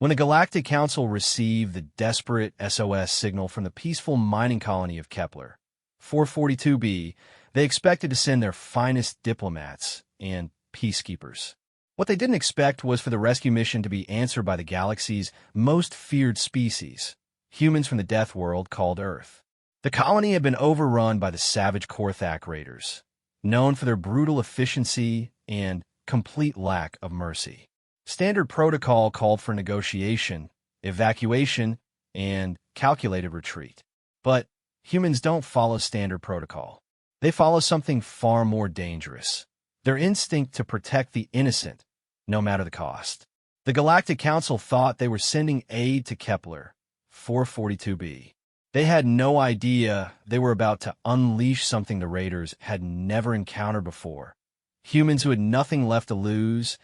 When the Galactic Council received the desperate SOS signal from the peaceful mining colony of Kepler 442b, they expected to send their finest diplomats and peacekeepers. What they didn't expect was for the rescue mission to be answered by the galaxy's most feared species, humans from the Death World called Earth. The colony had been overrun by the savage Korthak raiders, known for their brutal efficiency and complete lack of mercy. Standard protocol called for negotiation, evacuation, and calculated retreat. But humans don't follow standard protocol. They follow something far more dangerous: their instinct to protect the innocent, no matter the cost. The Galactic Council thought they were sending aid to Kepler 442b. They had no idea they were about to unleash something the raiders had never encountered before. Humans who had nothing left to lose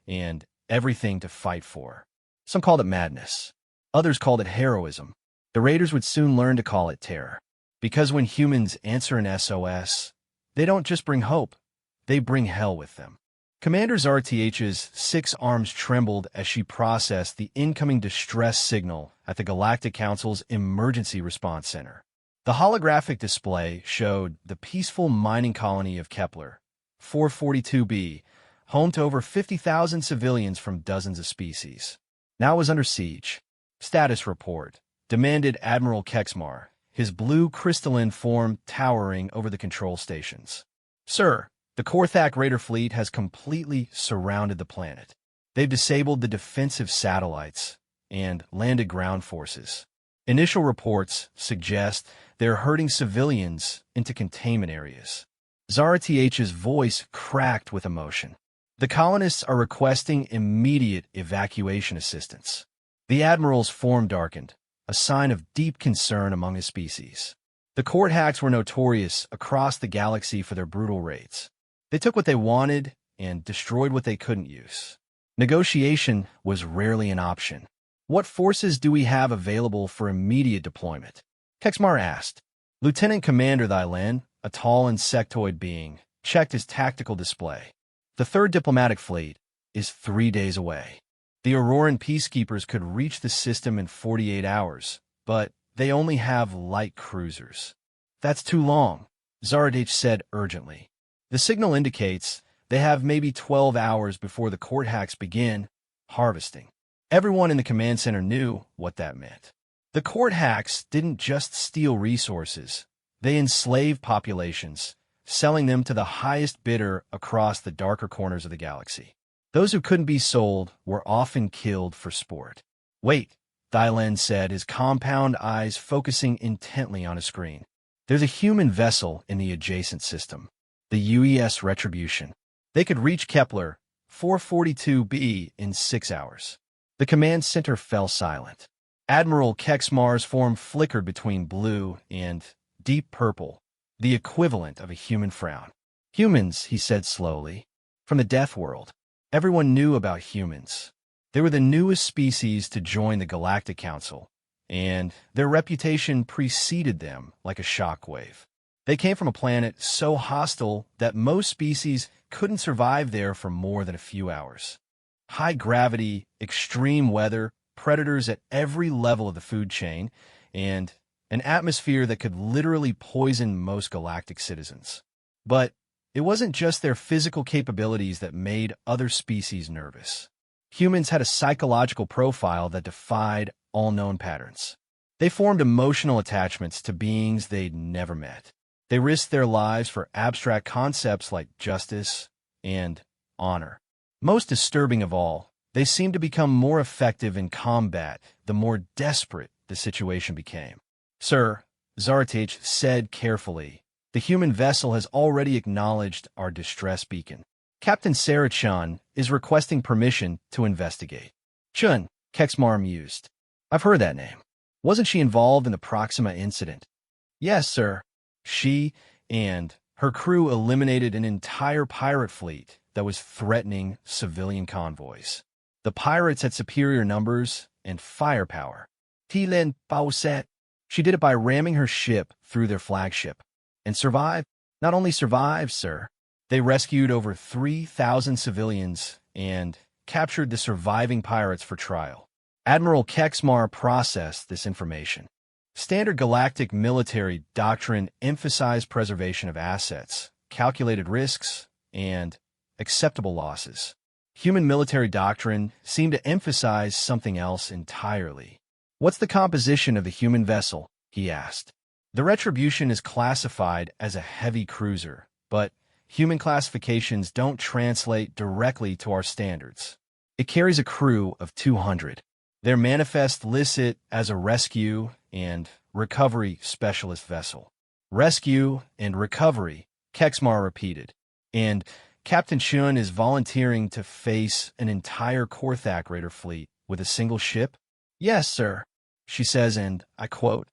and everything to fight for. Some called it madness. Others called it heroism. The raiders would soon learn to call it terror. Because when humans answer an SOS, they don't just bring hope, they bring hell with them. Commander RTH's 6 arms trembled as she processed the incoming distress signal at the Galactic Council's Emergency Response Center. The holographic display showed the peaceful mining colony of Kepler 442b, home to over 50,000 civilians from dozens of species. Now it was under siege. Status report, demanded Admiral Kexmar, his blue crystalline form towering over the control stations. Sir, the Korthak Raider fleet has completely surrounded the planet. They've disabled the defensive satellites and landed ground forces. Initial reports suggest they're herding civilians into containment areas. ZRTH's voice cracked with emotion. The colonists are requesting immediate evacuation assistance. The Admiral's form darkened, a sign of deep concern among his species. The Korthaks were notorious across the galaxy for their brutal raids. They took what they wanted and destroyed what they couldn't use. Negotiation was rarely an option. What forces do we have available for immediate deployment? Kexmar asked. Lieutenant Commander Thylan, a tall insectoid being, checked his tactical display. The 3rd Diplomatic Fleet is 3 days away. The Auroran peacekeepers could reach the system in 48 hours, but they only have light cruisers. That's too long, Zardich said urgently. The signal indicates they have maybe 12 hours before the Korthaks begin harvesting. Everyone in the command center knew what that meant. The Korthaks didn't just steal resources. They enslaved populations, selling them to the highest bidder across the darker corners of the galaxy. Those who couldn't be sold were often killed for sport. Wait, Thylan said, his compound eyes focusing intently on a screen. There's a human vessel in the adjacent system, the UES Retribution. They could reach Kepler 442b in 6 hours. The command center fell silent. Admiral Kexmar's form flickered between blue and deep purple, the equivalent of a human frown. Humans, he said slowly, from the Death World. Everyone knew about humans. They were the newest species to join the Galactic Council, and their reputation preceded them like a shockwave. They came from a planet so hostile that most species couldn't survive there for more than a few hours. High gravity, extreme weather, predators at every level of the food chain, and an atmosphere that could literally poison most galactic citizens. But it wasn't just their physical capabilities that made other species nervous. Humans had a psychological profile that defied all known patterns. They formed emotional attachments to beings they'd never met. They risked their lives for abstract concepts like justice and honor. Most disturbing of all, they seemed to become more effective in combat the more desperate the situation became. Sir, Zartich said carefully, the human vessel has already acknowledged our distress beacon. Captain Sarah Chun is requesting permission to investigate. Chun, Kexmar mused. I've heard that name. Wasn't she involved in the Proxima incident? Yes, sir. She and her crew eliminated an entire pirate fleet that was threatening civilian convoys. The pirates had superior numbers and firepower. Tilen Pauset. She did it by ramming her ship through their flagship. And survived? Not only survived, sir. They rescued over 3,000 civilians and captured the surviving pirates for trial. Admiral Kexmar processed this information. Standard galactic military doctrine emphasized preservation of assets, calculated risks, and acceptable losses. Human military doctrine seemed to emphasize something else entirely. "What's the composition of the human vessel?" he asked. "The Retribution is classified as a heavy cruiser, but human classifications don't translate directly to our standards. It carries a crew of 200. Their manifest lists it as a rescue and recovery specialist vessel." "Rescue and recovery," Kexmar repeated. "And Captain Chun is volunteering to face an entire Korthak raider fleet with a single ship?" "Yes, sir," she says, and I quote,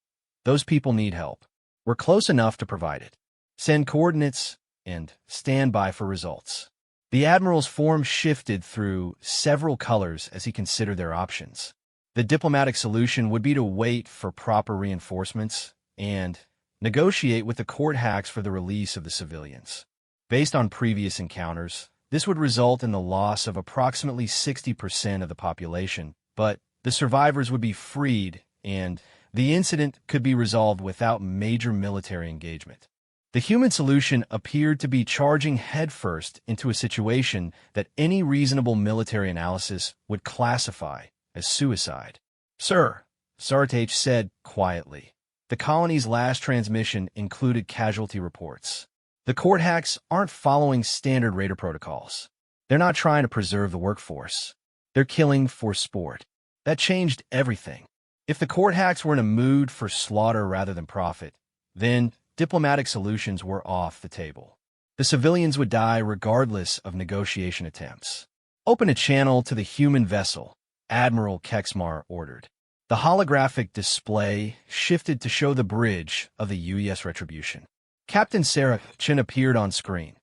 "Those people need help. We're close enough to provide it. Send coordinates and stand by for results." The Admiral's form shifted through several colors as he considered their options. The diplomatic solution would be to wait for proper reinforcements and negotiate with the Korthaks for the release of the civilians. Based on previous encounters, this would result in the loss of approximately 60% of the population, but the survivors would be freed and the incident could be resolved without major military engagement. The human solution appeared to be charging headfirst into a situation that any reasonable military analysis would classify as suicide. "Sir," Sartach said quietly, "the colony's last transmission included casualty reports. The Korthaks aren't following standard raider protocols. They're not trying to preserve the workforce. They're killing for sport." That changed everything. If the Korthaks were in a mood for slaughter rather than profit, then diplomatic solutions were off the table. The civilians would die regardless of negotiation attempts. "Open a channel to the human vessel," Admiral Kexmar ordered. The holographic display shifted to show the bridge of the UES Retribution. Captain Sarah Chin appeared on screen,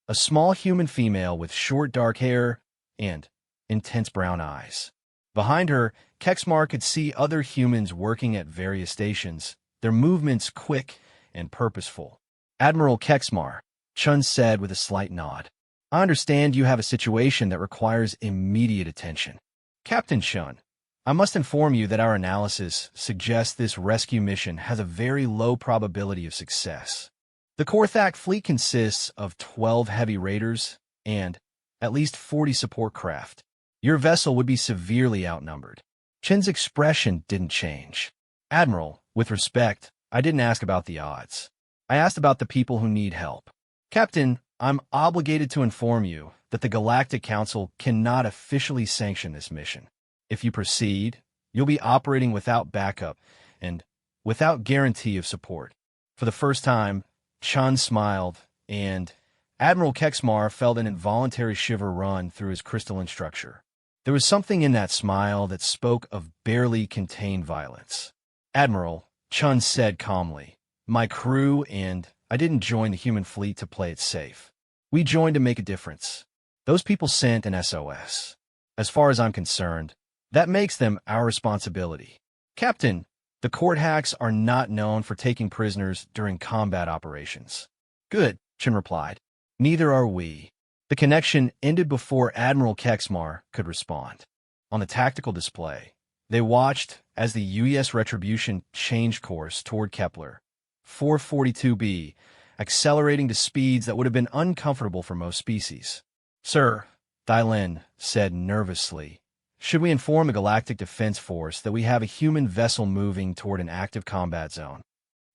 a small human female with short dark hair and intense brown eyes. Behind her, Kexmar could see other humans working at various stations, their movements quick and purposeful. "Admiral Kexmar," Chun said with a slight nod, "I understand you have a situation that requires immediate attention." "Captain Chun, I must inform you that our analysis suggests this rescue mission has a very low probability of success. The Korthak fleet consists of 12 heavy raiders and at least 40 support craft. Your vessel would be severely outnumbered." Chin's expression didn't change. "Admiral, with respect, I didn't ask about the odds. I asked about the people who need help. Captain, I'm obligated to inform you that the Galactic Council cannot officially sanction this mission. If you proceed, you'll be operating without backup and without guarantee of support." For the first time, Chun smiled, and Admiral Kexmar felt an involuntary shiver run through his crystalline structure. There was something in that smile that spoke of barely contained violence. "Admiral," Chun said calmly, "my crew and I didn't join the human fleet to play it safe. We joined to make a difference. Those people sent an SOS. As far as I'm concerned, that makes them our responsibility. Captain, the Korthaks are not known for taking prisoners during combat operations." "Good," Chin replied. "Neither are we." The connection ended before Admiral Kexmar could respond. On the tactical display, they watched as the UES Retribution changed course toward Kepler 442b, accelerating to speeds that would have been uncomfortable for most species. "Sir," Thailand said nervously, "should we inform the Galactic Defense Force that we have a human vessel moving toward an active combat zone?"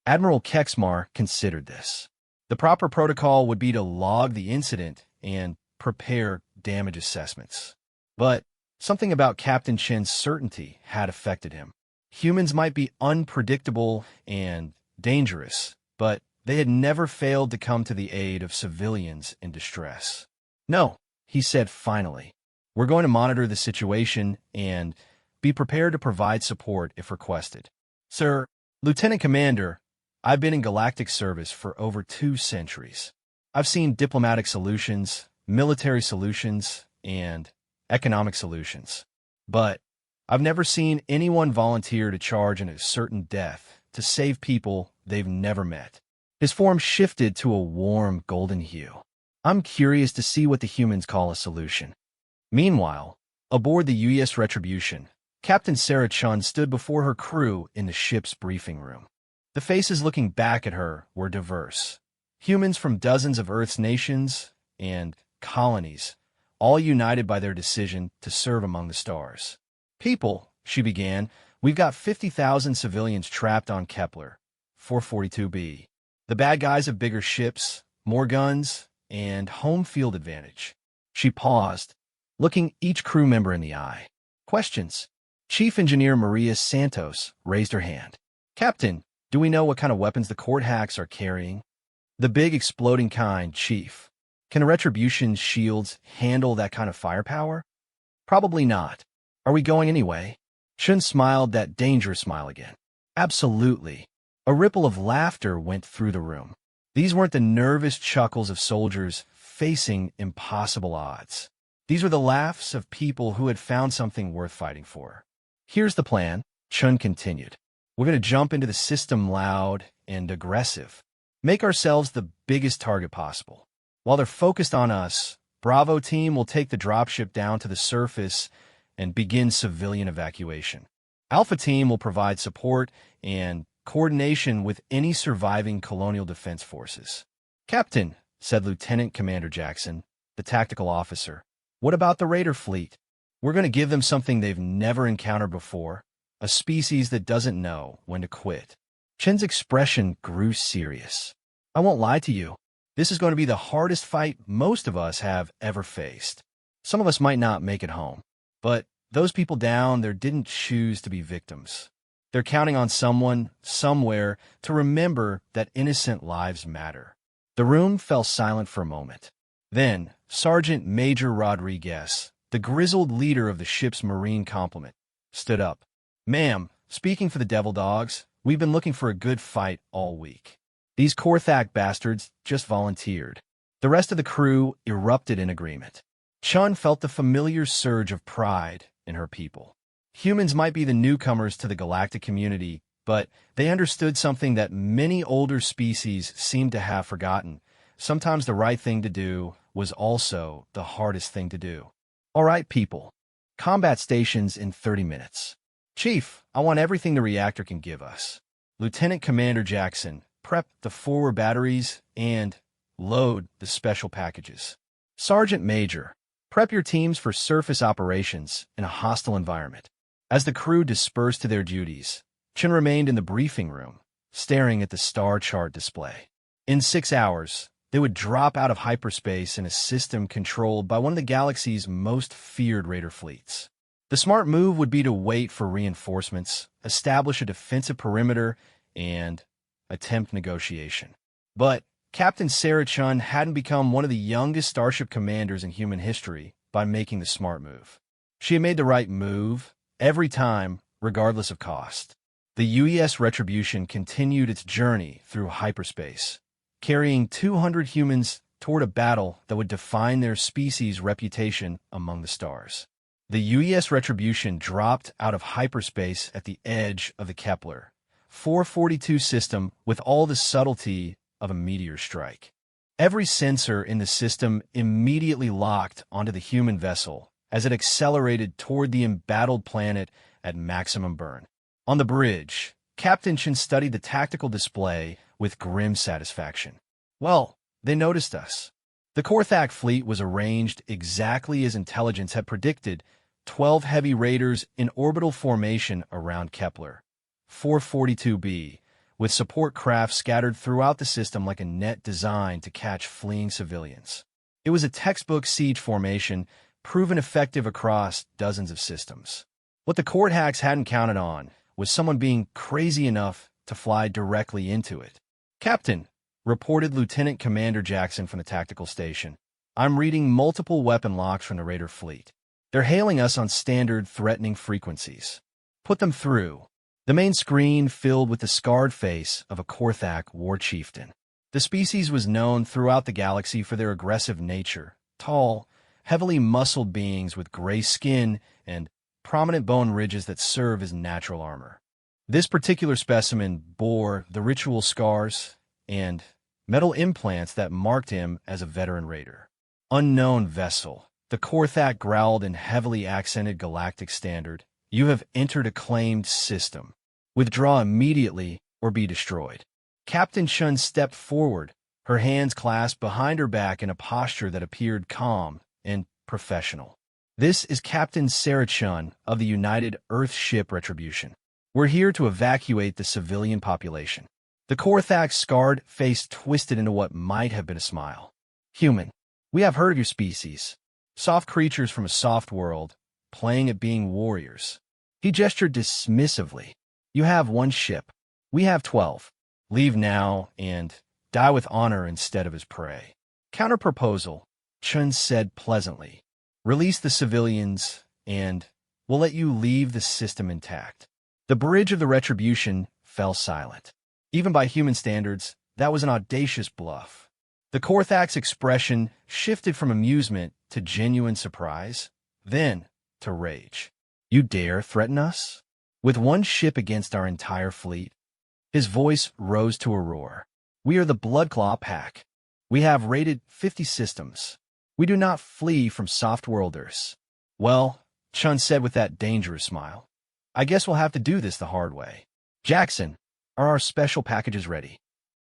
Admiral Kexmar considered this. The proper protocol would be to log the incident and prepare damage assessments. But something about Captain Chin's certainty had affected him. Humans might be unpredictable and dangerous, but they had never failed to come to the aid of civilians in distress. "No," he said finally. "We're going to monitor the situation and be prepared to provide support if requested." "Sir, Lieutenant Commander, I've been in galactic service for over 2 centuries. I've seen diplomatic solutions, military solutions, and economic solutions. But I've never seen anyone volunteer to charge in a certain death to save people they've never met." His form shifted to a warm golden hue. "I'm curious to see what the humans call a solution." Meanwhile, aboard the UES Retribution, Captain Sarah Chun stood before her crew in the ship's briefing room. The faces looking back at her were diverse. Humans from dozens of Earth's nations and colonies, all united by their decision to serve among the stars. "People," she began, "we've got 50,000 civilians trapped on Kepler 442b. The bad guys have bigger ships, more guns, and home field advantage." She paused, looking each crew member in the eye. Questions. Chief Engineer Maria Santos raised her hand. "Captain, do we know what kind of weapons the court hacks are carrying?" "The big exploding kind, Chief. Can the Retribution shields handle that kind of firepower?" "Probably not. Are we going anyway?" Chun smiled that dangerous smile again. "Absolutely." A ripple of laughter went through the room. These weren't the nervous chuckles of soldiers facing impossible odds. These were the laughs of people who had found something worth fighting for. "Here's the plan," Chun continued. "We're going to jump into the system loud and aggressive. Make ourselves the biggest target possible. While they're focused on us, Bravo team will take the dropship down to the surface and begin civilian evacuation. Alpha team will provide support and coordination with any surviving colonial defense forces." "Captain," said Lieutenant Commander Jackson, the tactical officer, "what about the Raider fleet? We're going to give them something they've never encountered before, a species that doesn't know when to quit." Chen's expression grew serious. "I won't lie to you. This is going to be the hardest fight most of us have ever faced. Some of us might not make it home, but those people down there didn't choose to be victims. They're counting on someone, somewhere, to remember that innocent lives matter." The room fell silent for a moment. Then, Sergeant Major Rodriguez, the grizzled leader of the ship's Marine complement, stood up. "Ma'am, speaking for the Devil Dogs, we've been looking for a good fight all week. These Korthak bastards just volunteered." The rest of the crew erupted in agreement. Chun felt the familiar surge of pride in her people. Humans might be the newcomers to the galactic community, but they understood something that many older species seemed to have forgotten. Sometimes the right thing to do was also the hardest thing to do. "All right, people. Combat stations in 30 minutes. Chief, I want everything the reactor can give us. Lieutenant Commander Jackson, prep the forward batteries and load the special packages. Sergeant Major, prep your teams for surface operations in a hostile environment." As the crew dispersed to their duties, Chun remained in the briefing room, staring at the star chart display. In 6 hours, they would drop out of hyperspace in a system controlled by one of the galaxy's most feared Raider fleets. The smart move would be to wait for reinforcements, establish a defensive perimeter, and attempt negotiation. But Captain Sarah Chun hadn't become one of the youngest starship commanders in human history by making the smart move. She had made the right move every time, regardless of cost. The UES Retribution continued its journey through hyperspace, carrying 200 humans toward a battle that would define their species' reputation among the stars. The UES Retribution dropped out of hyperspace at the edge of the Kepler 442 system with all the subtlety of a meteor strike. Every sensor in the system immediately locked onto the human vessel as it accelerated toward the embattled planet at maximum burn. On the bridge, Captain Chin studied the tactical display with grim satisfaction. Well, they noticed us. The Korthak fleet was arranged exactly as intelligence had predicted, 12 heavy raiders in orbital formation around Kepler 442b, with support craft scattered throughout the system like a net designed to catch fleeing civilians. It was a textbook siege formation, proven effective across dozens of systems. What the court hacks hadn't counted on was someone being crazy enough to fly directly into it. "Captain," reported Lieutenant Commander Jackson from the tactical station, "I'm reading multiple weapon locks from the Raider fleet. They're hailing us on standard threatening frequencies." "Put them through." The main screen filled with the scarred face of a Korthak war chieftain. The species was known throughout the galaxy for their aggressive nature, tall, heavily muscled beings with gray skin and prominent bone ridges that serve as natural armor. This particular specimen bore the ritual scars and metal implants that marked him as a veteran raider. "Unknown vessel," the Korthak growled in heavily accented galactic standard, You have entered a claimed system. Withdraw immediately or be destroyed. Captain Chun stepped forward, her hands clasped behind her back in a posture that appeared calm and professional. This is Captain Sarah Chun of the United Earth Ship Retribution. We're here to evacuate the civilian population. The Korthak's scarred face twisted into what might have been a smile. Human, we have heard of your species. Soft creatures from a soft world, playing at being warriors. He gestured dismissively. You have one ship. We have 12. Leave now and die with honor instead of as prey. Counterproposal, Chun said pleasantly. Release the civilians and we'll let you leave the system intact. The bridge of the Retribution fell silent. Even by human standards, that was an audacious bluff. The Korthak's expression shifted from amusement to genuine surprise, then to rage. You dare threaten us? With one ship against our entire fleet? His voice rose to a roar. We are the Bloodclaw Pack. We have raided 50 systems. We do not flee from soft-worlders. Well, Chun said with that dangerous smile, I guess we'll have to do this the hard way. Jackson, are our special packages ready?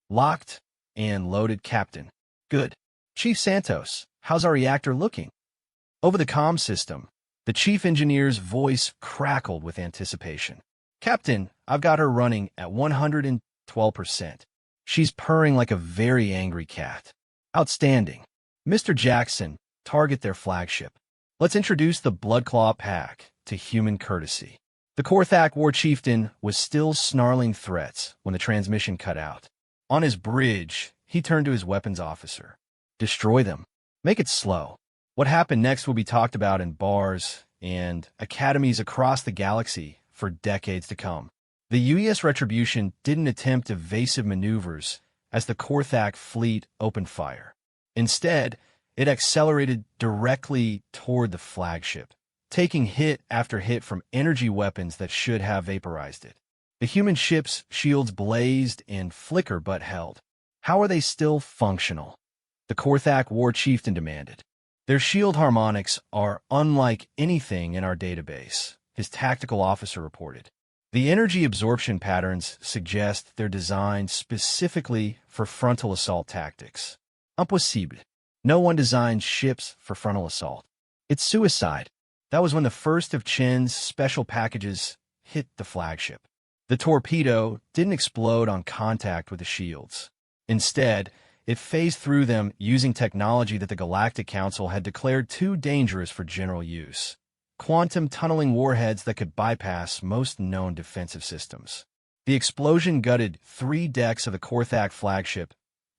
Locked and loaded, Captain. Good. Chief Santos, how's our reactor looking? Over the comm system, the chief engineer's voice crackled with anticipation. Captain, I've got her running at 112%. She's purring like a very angry cat. Outstanding. Mr. Jackson, target their flagship. Let's introduce the Bloodclaw Pack to human courtesy. The Korthak war chieftain was still snarling threats when the transmission cut out. On his bridge, he turned to his weapons officer. Destroy them. Make it slow. What happened next will be talked about in bars and academies across the galaxy for decades to come. The U.S. Retribution didn't attempt evasive maneuvers as the Korthak fleet opened fire. Instead, it accelerated directly toward the flagship, taking hit after hit from energy weapons that should have vaporized it. The human ship's shields blazed and flicker but held. How are they still functional? The Korthak war chieftain demanded. Their shield harmonics are unlike anything in our database, his tactical officer reported. The energy absorption patterns suggest they're designed specifically for frontal assault tactics. Impossible. No one designs ships for frontal assault. It's suicide. That was when the first of Chen's special packages hit the flagship. The torpedo didn't explode on contact with the shields. Instead, it phased through them using technology that the Galactic Council had declared too dangerous for general use. Quantum tunneling warheads that could bypass most known defensive systems. The explosion gutted 3 decks of the Korthak flagship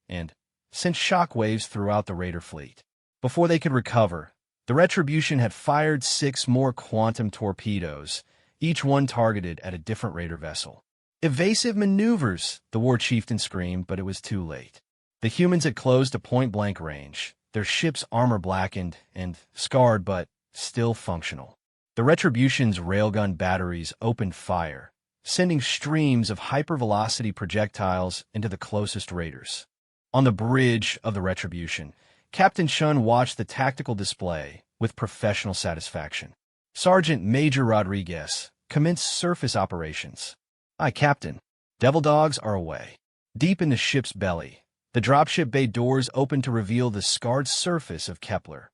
and sent shockwaves throughout the Raider fleet. Before they could recover, the Retribution had fired 6 more quantum torpedoes, each one targeted at a different Raider vessel. Evasive maneuvers, the war chieftain screamed, but it was too late. The humans had closed to point-blank range, their ship's armor blackened and scarred but still functional. The Retribution's railgun batteries opened fire, sending streams of hypervelocity projectiles into the closest Raiders. On the bridge of the Retribution, Captain Chun watched the tactical display with professional satisfaction. Sergeant Major Rodriguez commenced surface operations. Aye, Captain. Devil dogs are away. Deep in the ship's belly, the dropship bay doors opened to reveal the scarred surface of Kepler,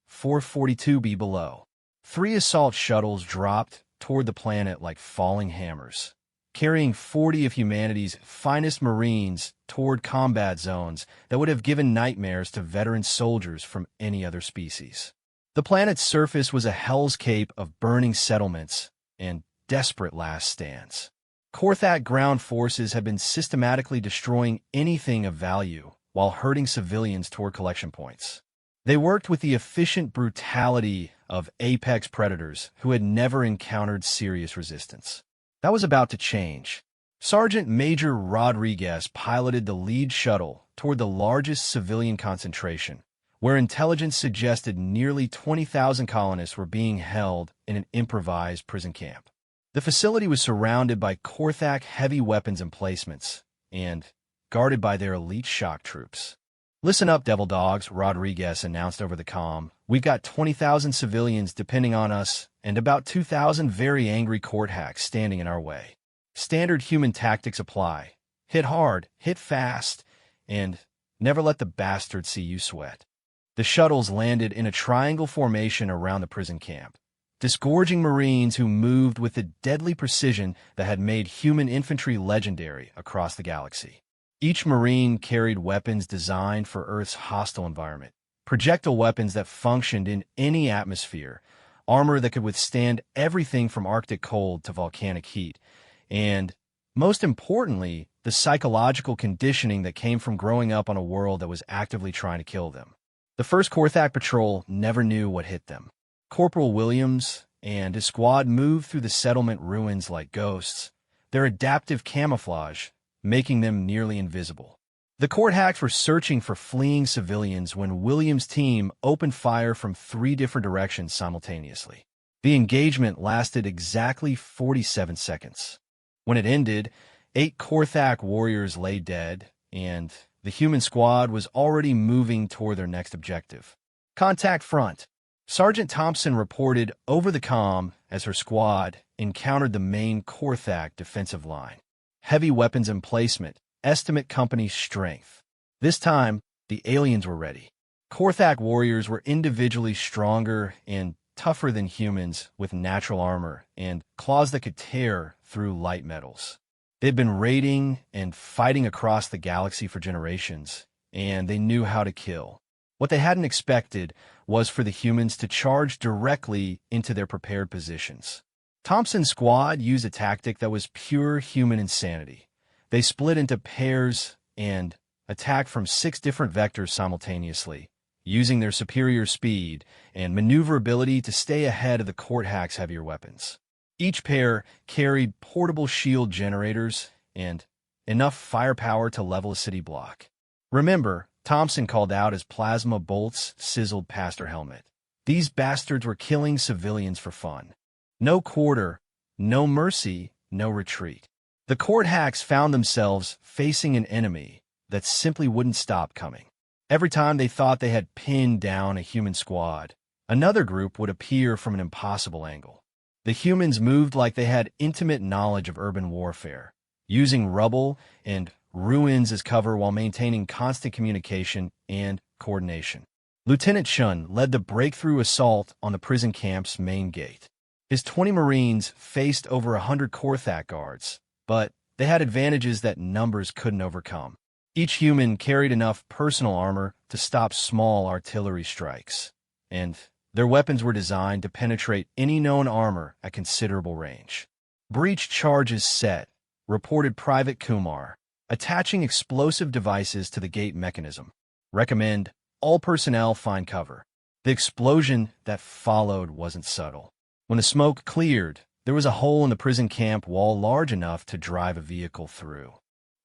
442b below. 3 assault shuttles dropped toward the planet like falling hammers, carrying 40 of humanity's finest Marines toward combat zones that would have given nightmares to veteran soldiers from any other species. The planet's surface was a hellscape of burning settlements and desperate last stands. Korthak ground forces had been systematically destroying anything of value while herding civilians toward collection points. They worked with the efficient brutality of apex predators who had never encountered serious resistance. That was about to change. Sergeant Major Rodriguez piloted the lead shuttle toward the largest civilian concentration, where intelligence suggested nearly 20,000 colonists were being held in an improvised prison camp. The facility was surrounded by Korthak heavy weapons emplacements and guarded by their elite shock troops. "Listen up, devil dogs," Rodriguez announced over the comm. "We've got 20,000 civilians depending on us, and about 2,000 very angry court hacks standing in our way. Standard human tactics apply. Hit hard, hit fast, and never let the bastards see you sweat." The shuttles landed in a triangle formation around the prison camp, disgorging Marines who moved with the deadly precision that had made human infantry legendary across the galaxy. Each Marine carried weapons designed for Earth's hostile environment, projectile weapons that functioned in any atmosphere, armor that could withstand everything from Arctic cold to volcanic heat, and, most importantly, the psychological conditioning that came from growing up on a world that was actively trying to kill them. The 1st Korthak Patrol never knew what hit them. Corporal Williams and his squad moved through the settlement ruins like ghosts, their adaptive camouflage making them nearly invisible. The court hacks were searching for fleeing civilians when Williams' team opened fire from 3 different directions simultaneously. The engagement lasted exactly 47 seconds. When it ended, 8 Korthak warriors lay dead, and the human squad was already moving toward their next objective. "Contact front," Sergeant Thompson reported over the comm as her squad encountered the main Korthak defensive line. Heavy weapons emplacement, estimate company strength. This time, the aliens were ready. Korthak warriors were individually stronger and tougher than humans with natural armor and claws that could tear through light metals. They'd been raiding and fighting across the galaxy for generations, and they knew how to kill. What they hadn't expected was for the humans to charge directly into their prepared positions. Thompson's squad used a tactic that was pure human insanity. They split into pairs and attacked from 6 different vectors simultaneously, using their superior speed and maneuverability to stay ahead of the court hacks' heavier weapons. Each pair carried portable shield generators and enough firepower to level a city block. "Remember," Thompson called out as plasma bolts sizzled past her helmet. "These bastards were killing civilians for fun. No quarter, no mercy, no retreat." The court hacks found themselves facing an enemy that simply wouldn't stop coming. Every time they thought they had pinned down a human squad, another group would appear from an impossible angle. The humans moved like they had intimate knowledge of urban warfare, using rubble and ruins as cover while maintaining constant communication and coordination. Lieutenant Shun led the breakthrough assault on the prison camp's main gate. His 20 Marines faced over 100 Korthak guards, but they had advantages that numbers couldn't overcome. Each human carried enough personal armor to stop small artillery strikes, and their weapons were designed to penetrate any known armor at considerable range. "Breach charges set," reported Private Kumar, attaching explosive devices to the gate mechanism. "Recommend all personnel find cover." The explosion that followed wasn't subtle. When the smoke cleared, there was a hole in the prison camp wall large enough to drive a vehicle through.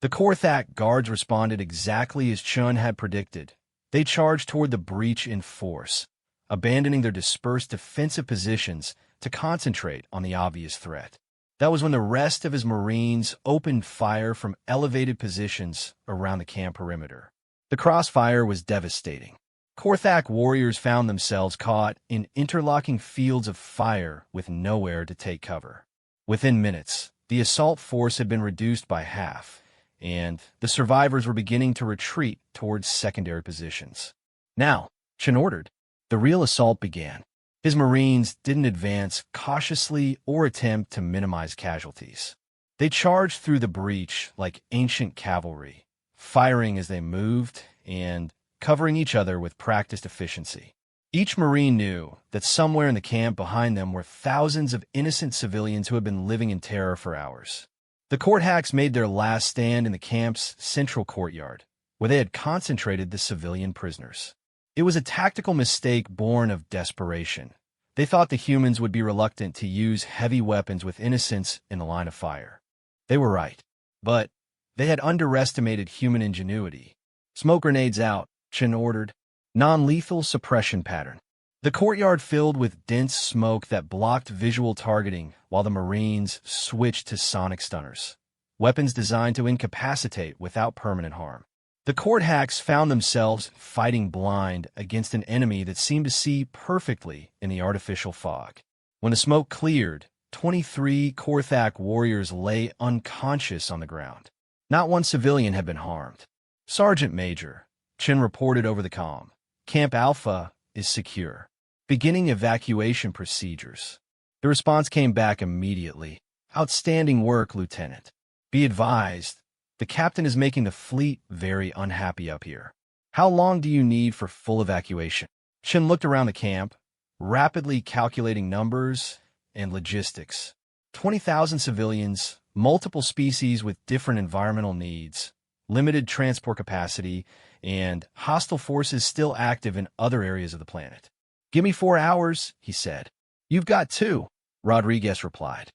The Korthak guards responded exactly as Chun had predicted. They charged toward the breach in force, abandoning their dispersed defensive positions to concentrate on the obvious threat. That was when the rest of his Marines opened fire from elevated positions around the camp perimeter. The crossfire was devastating. Korthak warriors found themselves caught in interlocking fields of fire with nowhere to take cover. Within minutes, the assault force had been reduced by half, and the survivors were beginning to retreat towards secondary positions. "Now," Chen ordered, the real assault began. His Marines didn't advance cautiously or attempt to minimize casualties. They charged through the breach like ancient cavalry, firing as they moved and covering each other with practiced efficiency. Each Marine knew that somewhere in the camp behind them were thousands of innocent civilians who had been living in terror for hours. The court hacks made their last stand in the camp's central courtyard, where they had concentrated the civilian prisoners. It was a tactical mistake born of desperation. They thought the humans would be reluctant to use heavy weapons with innocents in the line of fire. They were right, but they had underestimated human ingenuity. "Smoke grenades out," Chen ordered. "Non-lethal suppression pattern." The courtyard filled with dense smoke that blocked visual targeting while the Marines switched to sonic stunners, weapons designed to incapacitate without permanent harm. The court hacks found themselves fighting blind against an enemy that seemed to see perfectly in the artificial fog. When the smoke cleared, 23 Korthak warriors lay unconscious on the ground. Not one civilian had been harmed. Sergeant Major, Chin reported over the comm. Camp Alpha is secure. Beginning evacuation procedures. The response came back immediately. Outstanding work, Lieutenant. Be advised, the captain is making the fleet very unhappy up here. How long do you need for full evacuation? Chin looked around the camp, rapidly calculating numbers and logistics. 20,000 civilians, multiple species with different environmental needs, limited transport capacity, and hostile forces still active in other areas of the planet. Give me 4 hours, he said. You've got 2, Rodriguez replied.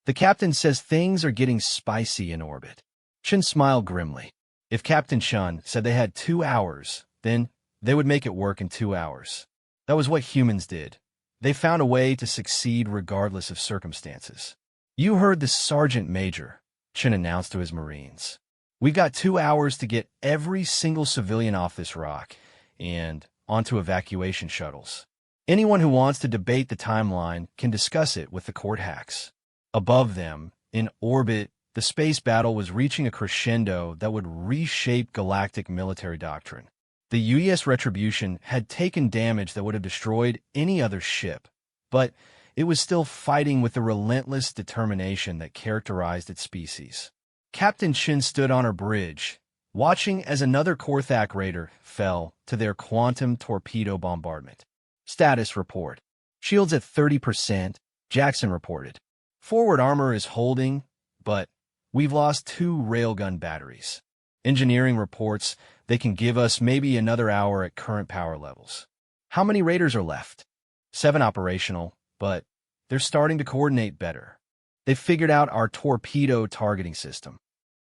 The captain says things are getting spicy in orbit. Chin smiled grimly. If Captain Chun said they had 2 hours, then they would make it work in 2 hours. That was what humans did. They found a way to succeed regardless of circumstances. You heard the Sergeant Major, Chin announced to his Marines. We've got 2 hours to get every single civilian off this rock and onto evacuation shuttles. Anyone who wants to debate the timeline can discuss it with the court hacks. Above them, in orbit, the space battle was reaching a crescendo that would reshape galactic military doctrine. The UES Retribution had taken damage that would have destroyed any other ship, but it was still fighting with the relentless determination that characterized its species. Captain Chin stood on her bridge, watching as another Korthak raider fell to their quantum torpedo bombardment. Status report. Shields at 30%, Jackson reported. Forward armor is holding, but we've lost 2 railgun batteries. Engineering reports they can give us maybe another hour at current power levels. How many raiders are left? 7 operational, but they're starting to coordinate better. They've figured out our torpedo targeting system.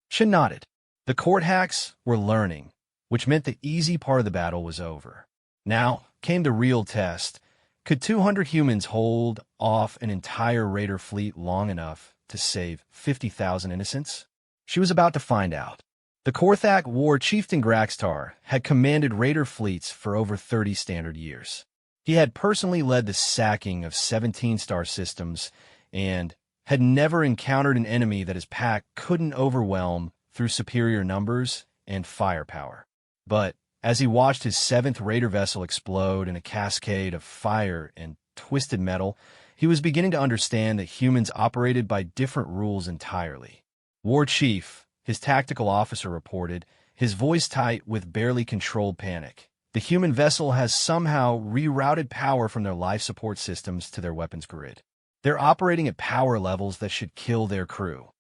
Chin nodded. The court hacks were learning, which meant the easy part of the battle was over. Now came the real test. Could 200 humans hold off an entire raider fleet long enough to save 50,000 innocents? She was about to find out. The Korthak war chieftain Graxtar had commanded raider fleets for over 30 standard years. He had personally led the sacking of 17 star systems and had never encountered an enemy that his pack couldn't overwhelm through superior numbers and firepower. But as he watched his 7th raider vessel explode in a cascade of fire and twisted metal, he was beginning to understand that humans operated by different rules entirely. War Chief, his tactical officer, reported, his voice tight with barely controlled panic. The human vessel has somehow rerouted power from their life support systems to their weapons grid. They're operating at power levels that should kill their crew.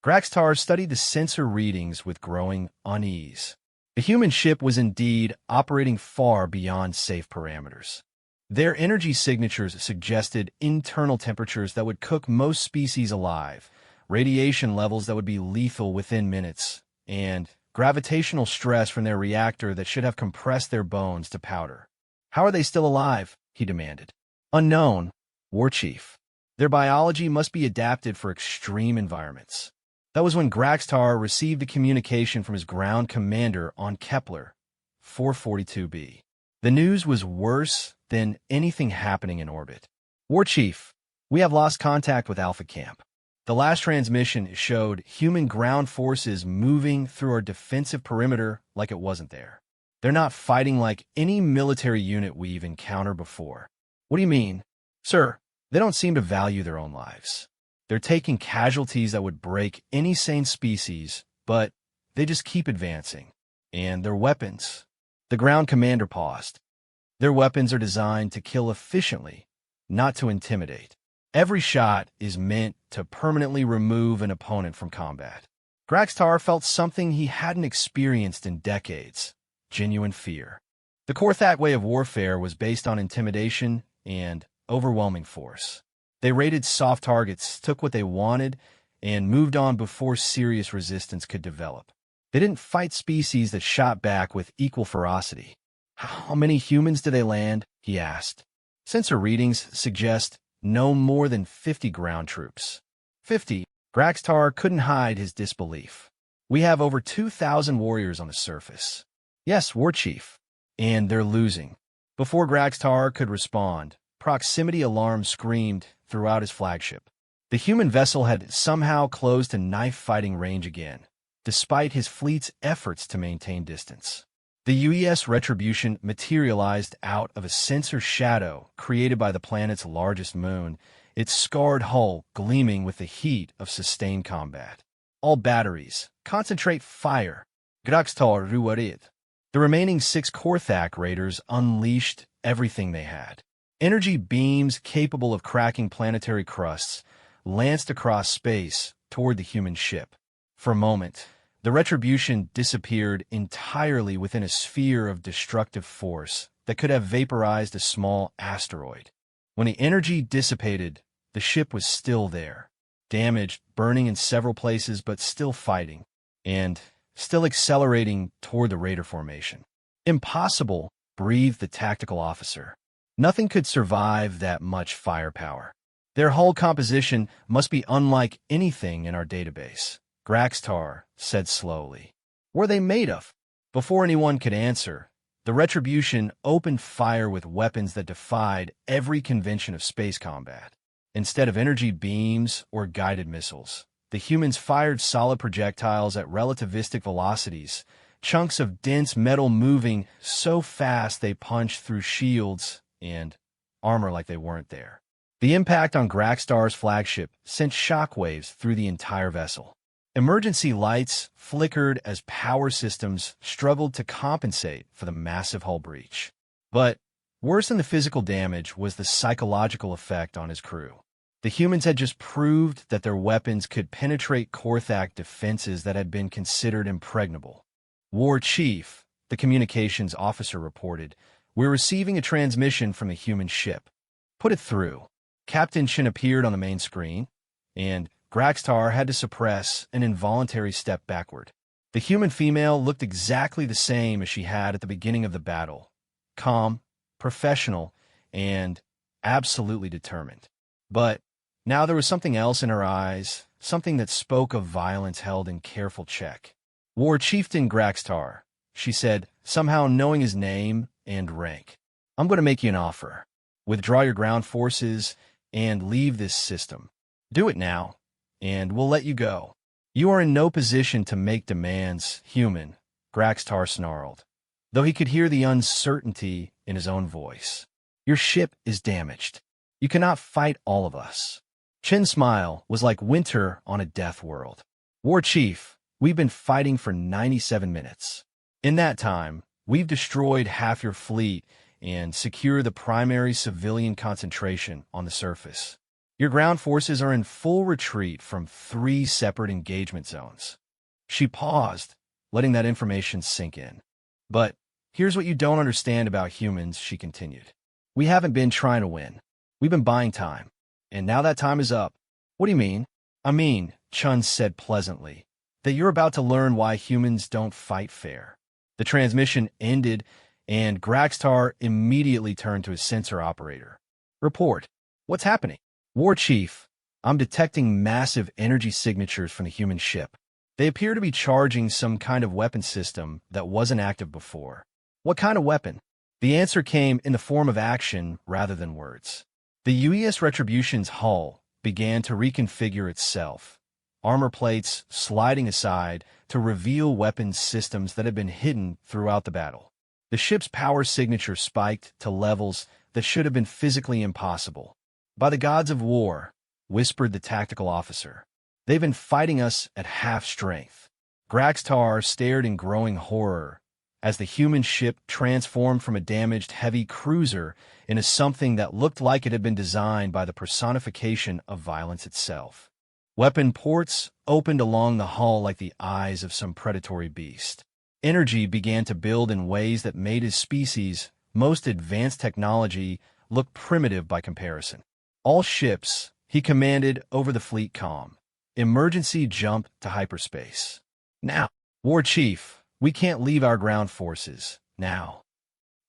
Graxtar studied the sensor readings with growing unease. The human ship was indeed operating far beyond safe parameters. Their energy signatures suggested internal temperatures that would cook most species alive, radiation levels that would be lethal within minutes, and gravitational stress from their reactor that should have compressed their bones to powder. How are they still alive? He demanded. Unknown, War Chief. Their biology must be adapted for extreme environments. That was when Graxtar received a communication from his ground commander on Kepler 442b. The news was worse than anything happening in orbit. War Chief, we have lost contact with Alpha Camp. The last transmission showed human ground forces moving through our defensive perimeter like it wasn't there. They're not fighting like any military unit we've encountered before. What do you mean? Sir, they don't seem to value their own lives. They're taking casualties that would break any sane species, but they just keep advancing. And their weapons. The ground commander paused. Their weapons are designed to kill efficiently, not to intimidate. Every shot is meant to permanently remove an opponent from combat. Graxtar felt something he hadn't experienced in decades. Genuine fear. The Korthak way of warfare was based on intimidation and overwhelming force. They raided soft targets, took what they wanted, and moved on before serious resistance could develop. They didn't fight species that shot back with equal ferocity. How many humans do they land? He asked. Sensor readings suggest no more than 50 ground troops. 50? Graxtar couldn't hide his disbelief. We have over 2,000 warriors on the surface. Yes, War Chief. And they're losing. Before Graxtar could respond, proximity alarms screamed throughout his flagship. The human vessel had somehow closed to knife-fighting range again, despite his fleet's efforts to maintain distance. The UES Retribution materialized out of a sensor shadow created by the planet's largest moon, its scarred hull gleaming with the heat of sustained combat. All batteries, concentrate fire. Graxtar ruwarid. The remaining 6 Korthak raiders unleashed everything they had. Energy beams capable of cracking planetary crusts lanced across space toward the human ship. For a moment, the Retribution disappeared entirely within a sphere of destructive force that could have vaporized a small asteroid. When the energy dissipated, the ship was still there, damaged, burning in several places, but still fighting, and still accelerating toward the raider formation. Impossible, breathed the tactical officer. Nothing could survive that much firepower. Their hull composition must be unlike anything in our database, Graxtar said slowly. What were they made of? Before anyone could answer, the Retribution opened fire with weapons that defied every convention of space combat. Instead of energy beams or guided missiles, the humans fired solid projectiles at relativistic velocities, chunks of dense metal moving so fast they punched through shields and armor like they weren't there. The impact on Graxtar's flagship sent shockwaves through the entire vessel. Emergency lights flickered as power systems struggled to compensate for the massive hull breach. But worse than the physical damage was the psychological effect on his crew. The humans had just proved that their weapons could penetrate Korthak defenses that had been considered impregnable. War Chief, the communications officer reported, "We're receiving a transmission from the human ship." "Put it through." Captain Shin appeared on the main screen, and Graxtar had to suppress an involuntary step backward. The human female looked exactly the same as she had at the beginning of the battle, calm, professional, and absolutely determined. But now there was something else in her eyes, something that spoke of violence held in careful check. "War Chieftain Graxtar," she said, somehow knowing his name and rank. "I'm going to make you an offer. Withdraw your ground forces and leave this system. Do it now, and we'll let you go." "You are in no position to make demands, human," Graxtar snarled, though he could hear the uncertainty in his own voice. "Your ship is damaged. You cannot fight all of us." Chin's smile was like winter on a death world. "War Chief, we've been fighting for 97 minutes. In that time, we've destroyed half your fleet and secured the primary civilian concentration on the surface. Your ground forces are in full retreat from 3 separate engagement zones." She paused, letting that information sink in. "But here's what you don't understand about humans," she continued. "We haven't been trying to win. We've been buying time. And now that time is up." "What do you mean?" "I mean," Chun said pleasantly, "that you're about to learn why humans don't fight fair." The transmission ended, and Graxtar immediately turned to his sensor operator. "Report. What's happening?" "War Chief, I'm detecting massive energy signatures from the human ship. They appear to be charging some kind of weapon system that wasn't active before." "What kind of weapon?" The answer came in the form of action rather than words. The UES Retribution's hull began to reconfigure itself, armor plates sliding aside to reveal weapons systems that had been hidden throughout the battle. The ship's power signature spiked to levels that should have been physically impossible. "By the gods of war," whispered the tactical officer, "they've been fighting us at half strength." Graxtar stared in growing horror as the human ship transformed from a damaged heavy cruiser into something that looked like it had been designed by the personification of violence itself. Weapon ports opened along the hull like the eyes of some predatory beast. Energy began to build in ways that made his species' most advanced technology look primitive by comparison. "All ships," he commanded over the fleet comm. "Emergency jump to hyperspace. Now." "War Chief, we can't leave our ground forces now."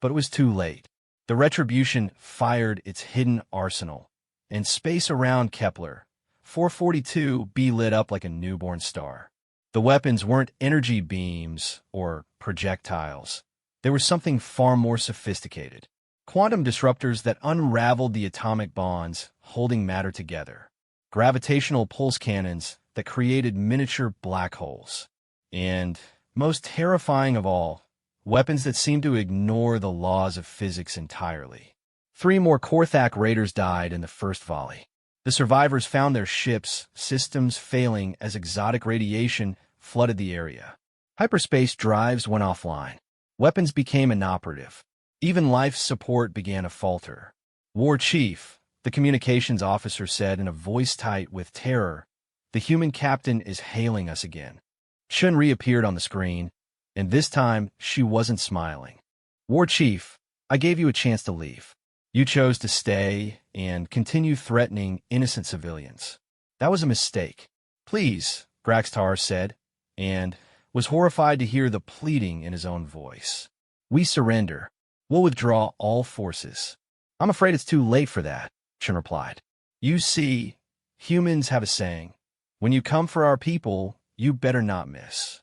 But it was too late. The Retribution fired its hidden arsenal, and space around Kepler 442b lit up like a newborn star. The weapons weren't energy beams or projectiles. There was something far more sophisticated. Quantum disruptors that unraveled the atomic bonds holding matter together. Gravitational pulse cannons that created miniature black holes. And, most terrifying of all, weapons that seemed to ignore the laws of physics entirely. 3 more Korthak raiders died in the first volley. The survivors found their ships' systems failing as exotic radiation flooded the area. Hyperspace drives went offline. Weapons became inoperative. Even life support began to falter. War Chief, the communications officer said in a voice tight with terror, "The human captain is hailing us again." Chun reappeared on the screen, and this time she wasn't smiling. "War Chief, I gave you a chance to leave. You chose to stay and continue threatening innocent civilians. That was a mistake. Please," Graxtar said, and was horrified to hear the pleading in his own voice. "We surrender. We'll withdraw all forces." "I'm afraid it's too late for that," Chun replied. "You see, humans have a saying. When you come for our people, you better not miss."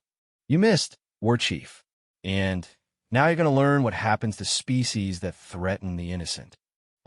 "You missed, War Chief. And now you're going to learn what happens to species that threaten the innocent."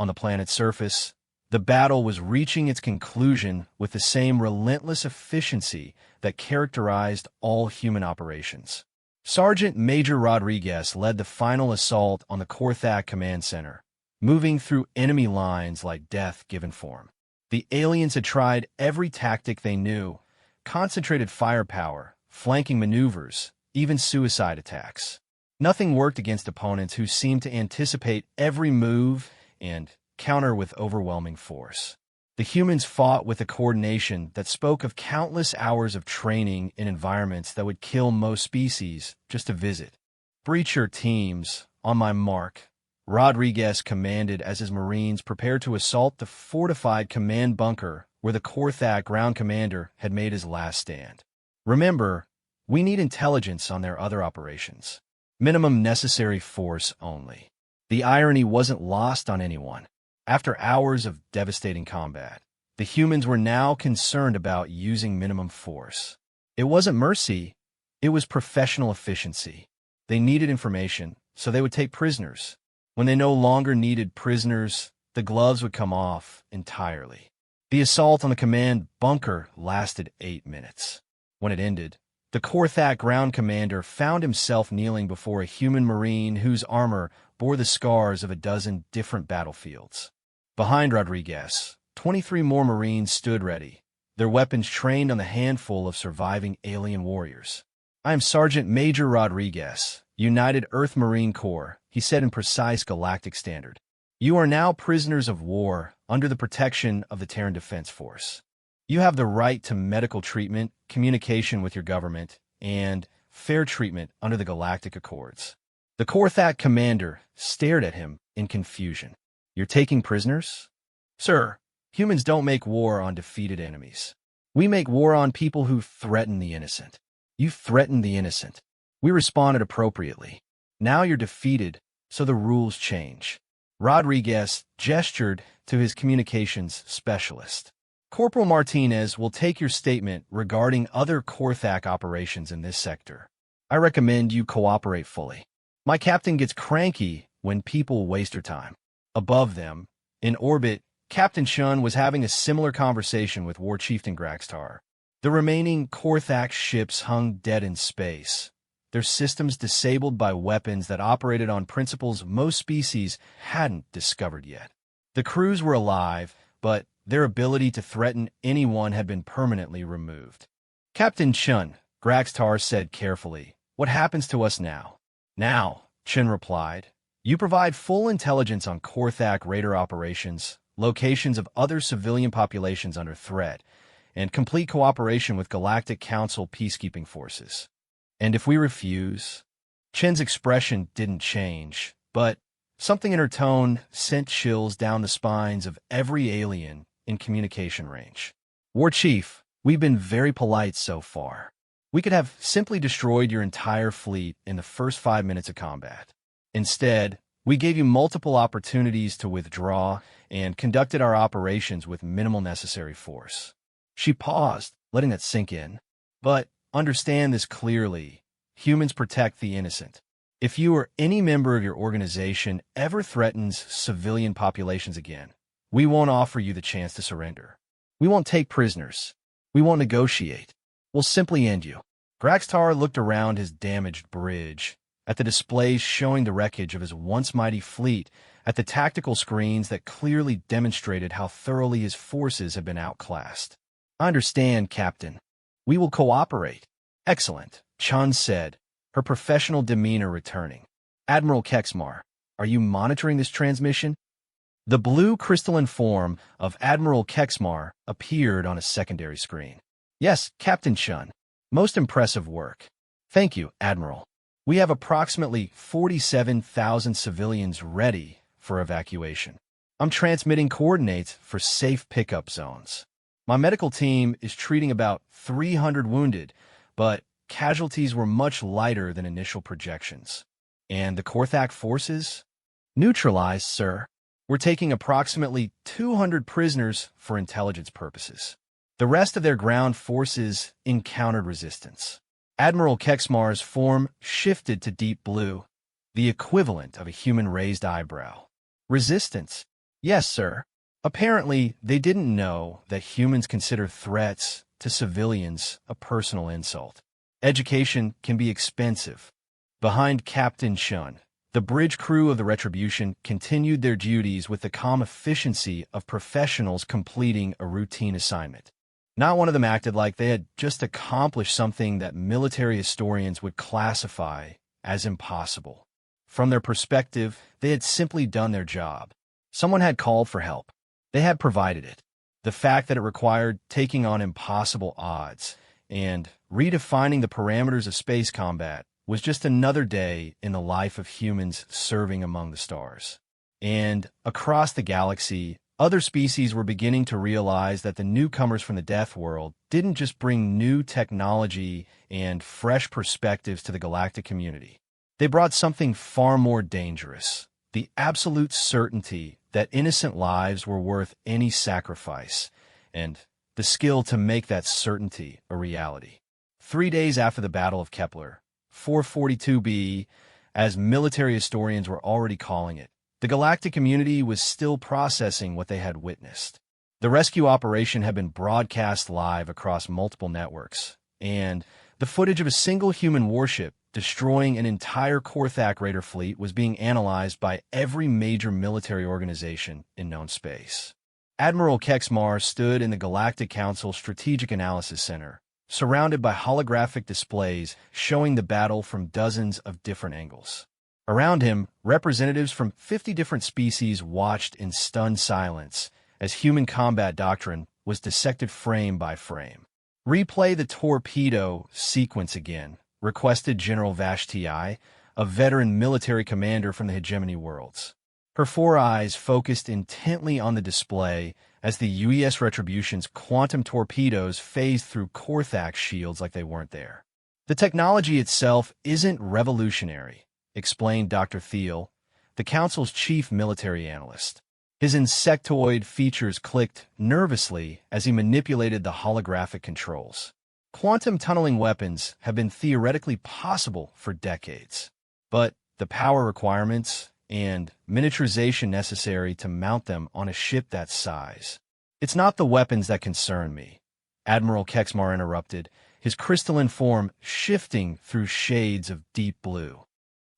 On the planet's surface, the battle was reaching its conclusion with the same relentless efficiency that characterized all human operations. Sergeant Major Rodriguez led the final assault on the Korthak Command Center, moving through enemy lines like death given form. The aliens had tried every tactic they knew: concentrated firepower, flanking maneuvers, even suicide attacks. Nothing worked against opponents who seemed to anticipate every move and counter with overwhelming force. The humans fought with a coordination that spoke of countless hours of training in environments that would kill most species just to visit. "Breacher teams, on my mark," Rodriguez commanded as his Marines prepared to assault the fortified command bunker where the Korthak ground commander had made his last stand. "Remember, we need intelligence on their other operations. Minimum necessary force only." The irony wasn't lost on anyone. After hours of devastating combat, the humans were now concerned about using minimum force. It wasn't mercy, it was professional efficiency. They needed information, so they would take prisoners. When they no longer needed prisoners, the gloves would come off entirely. The assault on the command bunker lasted 8 minutes. When it ended, the Korthak ground commander found himself kneeling before a human marine whose armor bore the scars of a dozen different battlefields. Behind Rodriguez, 23 more Marines stood ready, their weapons trained on the handful of surviving alien warriors. "I am Sergeant Major Rodriguez, United Earth Marine Corps," he said in precise galactic standard. "You are now prisoners of war under the protection of the Terran Defense Force. You have the right to medical treatment, communication with your government, and fair treatment under the Galactic Accords." The Korthak commander stared at him in confusion. "You're taking prisoners?" "Sir, humans don't make war on defeated enemies. We make war on people who threaten the innocent. You threatened the innocent. We responded appropriately. Now you're defeated, so the rules change." Rodriguez gestured to his communications specialist. "Corporal Martinez will take your statement regarding other Korthak operations in this sector. I recommend you cooperate fully. My captain gets cranky when people waste her time." Above them, in orbit, Captain Chun was having a similar conversation with War Chieftain Graxtar. The remaining Korthak ships hung dead in space, their systems disabled by weapons that operated on principles most species hadn't discovered yet. The crews were alive, but their ability to threaten anyone had been permanently removed. "Captain Chun," Graxtar said carefully, "what happens to us now?" "Now," Chun replied, "you provide full intelligence on Korthak raider operations, locations of other civilian populations under threat, and complete cooperation with Galactic Council peacekeeping forces." "And if we refuse?" Chen's expression didn't change, but something in her tone sent chills down the spines of every alien in communication range. "War Chief, we've been very polite so far. We could have simply destroyed your entire fleet in the first 5 minutes of combat. Instead, we gave you multiple opportunities to withdraw and conducted our operations with minimal necessary force." She paused, letting that sink in. "But understand this clearly. Humans protect the innocent. If you or any member of your organization ever threatens civilian populations again, we won't offer you the chance to surrender. We won't take prisoners. We won't negotiate. We'll simply end you. Graxtar looked around his damaged bridge, at the displays showing the wreckage of his once mighty fleet, at the tactical screens that clearly demonstrated how thoroughly his forces had been outclassed. I understand, Captain. We will cooperate. Excellent, Chun said, her professional demeanor returning. Admiral Kexmar, are you monitoring this transmission? The blue crystalline form of Admiral Kexmar appeared on a secondary screen. Yes, Captain Chun. Most impressive work. Thank you, Admiral. We have approximately 47,000 civilians ready for evacuation. I'm transmitting coordinates for safe pickup zones. My medical team is treating about 300 wounded, but casualties were much lighter than initial projections. And the Korthak forces? Neutralized, sir. We're taking approximately 200 prisoners for intelligence purposes. The rest of their ground forces encountered resistance. Admiral Kexmar's form shifted to deep blue, the equivalent of a human-raised eyebrow. Resistance? Yes, sir. Apparently, they didn't know that humans consider threats to civilians a personal insult. Education can be expensive. Behind Captain Chun, the bridge crew of the Retribution continued their duties with the calm efficiency of professionals completing a routine assignment. Not one of them acted like they had just accomplished something that military historians would classify as impossible. From their perspective, they had simply done their job. Someone had called for help. They had provided it. The fact that it required taking on impossible odds and redefining the parameters of space combat was just another day in the life of humans serving among the stars. And across the galaxy, other species were beginning to realize that the newcomers from the Death World didn't just bring new technology and fresh perspectives to the galactic community. They brought something far more dangerous, the absolute certainty that innocent lives were worth any sacrifice, and the skill to make that certainty a reality. 3 days after the Battle of Kepler, 442b, as military historians were already calling it, the galactic community was still processing what they had witnessed. The rescue operation had been broadcast live across multiple networks, and the footage of a single human warship destroying an entire Korthak Raider fleet was being analyzed by every major military organization in known space. Admiral Kexmar stood in the Galactic Council Strategic Analysis Center, surrounded by holographic displays showing the battle from dozens of different angles. Around him, representatives from 50 different species watched in stunned silence as human combat doctrine was dissected frame by frame. "Replay the torpedo sequence again," requested General Vashti, a veteran military commander from the Hegemony worlds. Her 4 eyes focused intently on the display as the UES Retribution's quantum torpedoes phased through Korthak shields like they weren't there. "The technology itself isn't revolutionary," explained Dr. Thiel, the Council's chief military analyst. His insectoid features clicked nervously as he manipulated the holographic controls. "Quantum tunneling weapons have been theoretically possible for decades, but the power requirements and miniaturization necessary to mount them on a ship that size. It's not the weapons that concern me," Admiral Kexmar interrupted, his crystalline form shifting through shades of deep blue.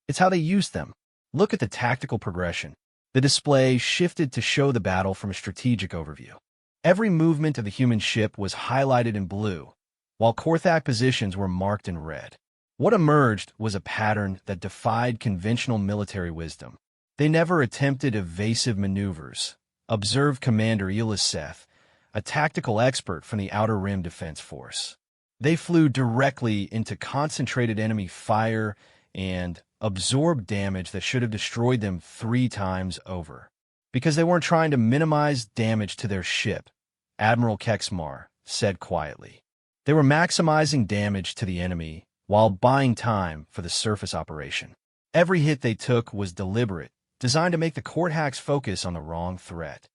"It's how they use them. Look at the tactical progression." The display shifted to show the battle from a strategic overview. Every movement of the human ship was highlighted in blue, while Korthak positions were marked in red. What emerged was a pattern that defied conventional military wisdom. They never attempted evasive maneuvers, observed Commander Eliseth, a tactical expert from the Outer Rim Defense Force. They flew directly into concentrated enemy fire and absorbed damage that should have destroyed them 3 times over. Because they weren't trying to minimize damage to their ship, Admiral Kexmar said quietly. They were maximizing damage to the enemy while buying time for the surface operation. Every hit they took was deliberate, designed to make the Korthaks focus on the wrong threat.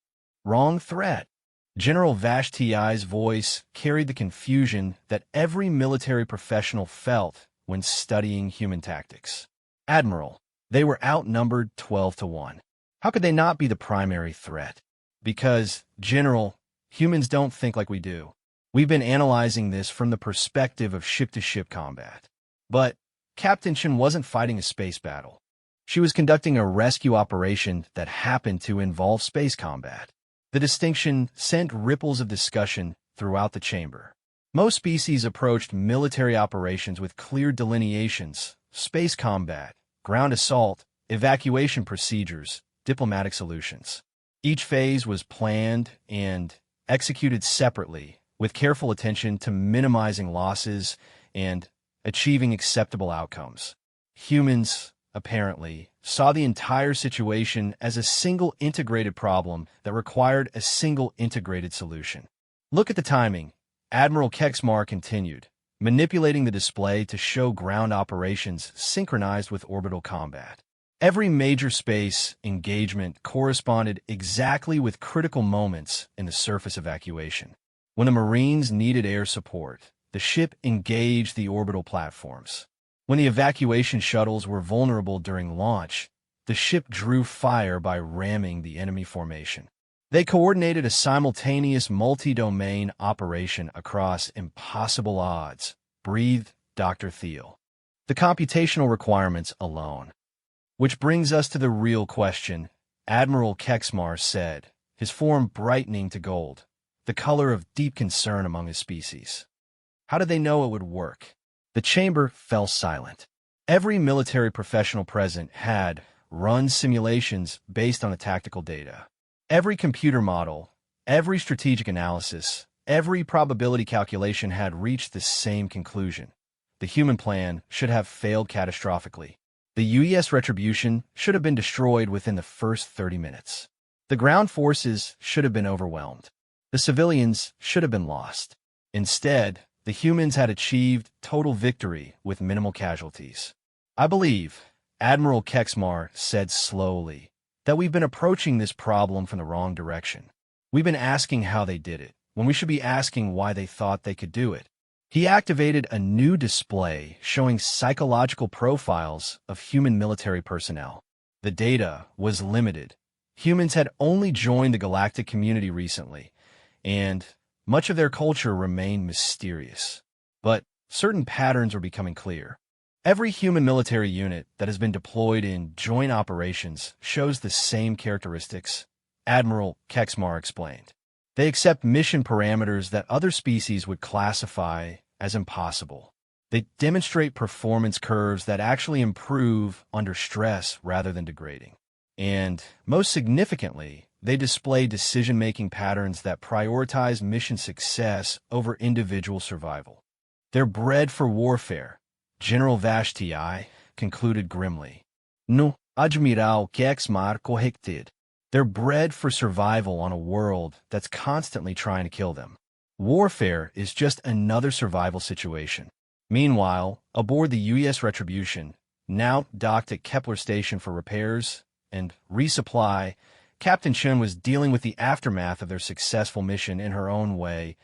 Wrong threat? General Vashti's voice carried the confusion that every military professional felt when studying human tactics. Admiral, they were outnumbered 12-1. How could they not be the primary threat? Because, General, humans don't think like we do. We've been analyzing this from the perspective of ship-to-ship combat. But Captain Chen wasn't fighting a space battle. She was conducting a rescue operation that happened to involve space combat. The distinction sent ripples of discussion throughout the chamber. Most species approached military operations with clear delineations: space combat, ground assault, evacuation procedures, diplomatic solutions. Each phase was planned and executed separately, with careful attention to minimizing losses and achieving acceptable outcomes. Humans, apparently, saw the entire situation as a single integrated problem that required a single integrated solution. Look at the timing. Admiral Kexmar continued, manipulating the display to show ground operations synchronized with orbital combat. Every major space engagement corresponded exactly with critical moments in the surface evacuation. When the Marines needed air support, the ship engaged the orbital platforms. When the evacuation shuttles were vulnerable during launch, the ship drew fire by ramming the enemy formation. They coordinated a simultaneous multi-domain operation across impossible odds, breathed Dr. Thiel. The computational requirements alone. Which brings us to the real question, Admiral Kexmar said, his form brightening to gold, the color of deep concern among his species. How did they know it would work? The chamber fell silent. Every military professional present had run simulations based on the tactical data. Every computer model, every strategic analysis, every probability calculation had reached the same conclusion. The human plan should have failed catastrophically. The U.S. retribution should have been destroyed within the first 30 minutes. The ground forces should have been overwhelmed. The civilians should have been lost. Instead, the humans had achieved total victory with minimal casualties. I believe, Admiral Kexmar said slowly, that we've been approaching this problem from the wrong direction. We've been asking how they did it, when we should be asking why they thought they could do it. He activated a new display showing psychological profiles of human military personnel. The data was limited. Humans had only joined the galactic community recently, and much of their culture remained mysterious. But certain patterns were becoming clear. Every human military unit that has been deployed in joint operations shows the same characteristics, Admiral Kexmar explained. They accept mission parameters that other species would classify as impossible. They demonstrate performance curves that actually improve under stress rather than degrading. And, most significantly, they display decision-making patterns that prioritize mission success over individual survival. They're bred for warfare, General Vashti concluded grimly. No, Admiral Kexmar corrected. They're bred for survival on a world that's constantly trying to kill them. Warfare is just another survival situation. Meanwhile, aboard the U.S. Retribution, now docked at Kepler Station for repairs and resupply, Captain Chen was dealing with the aftermath of their successful mission in her own way,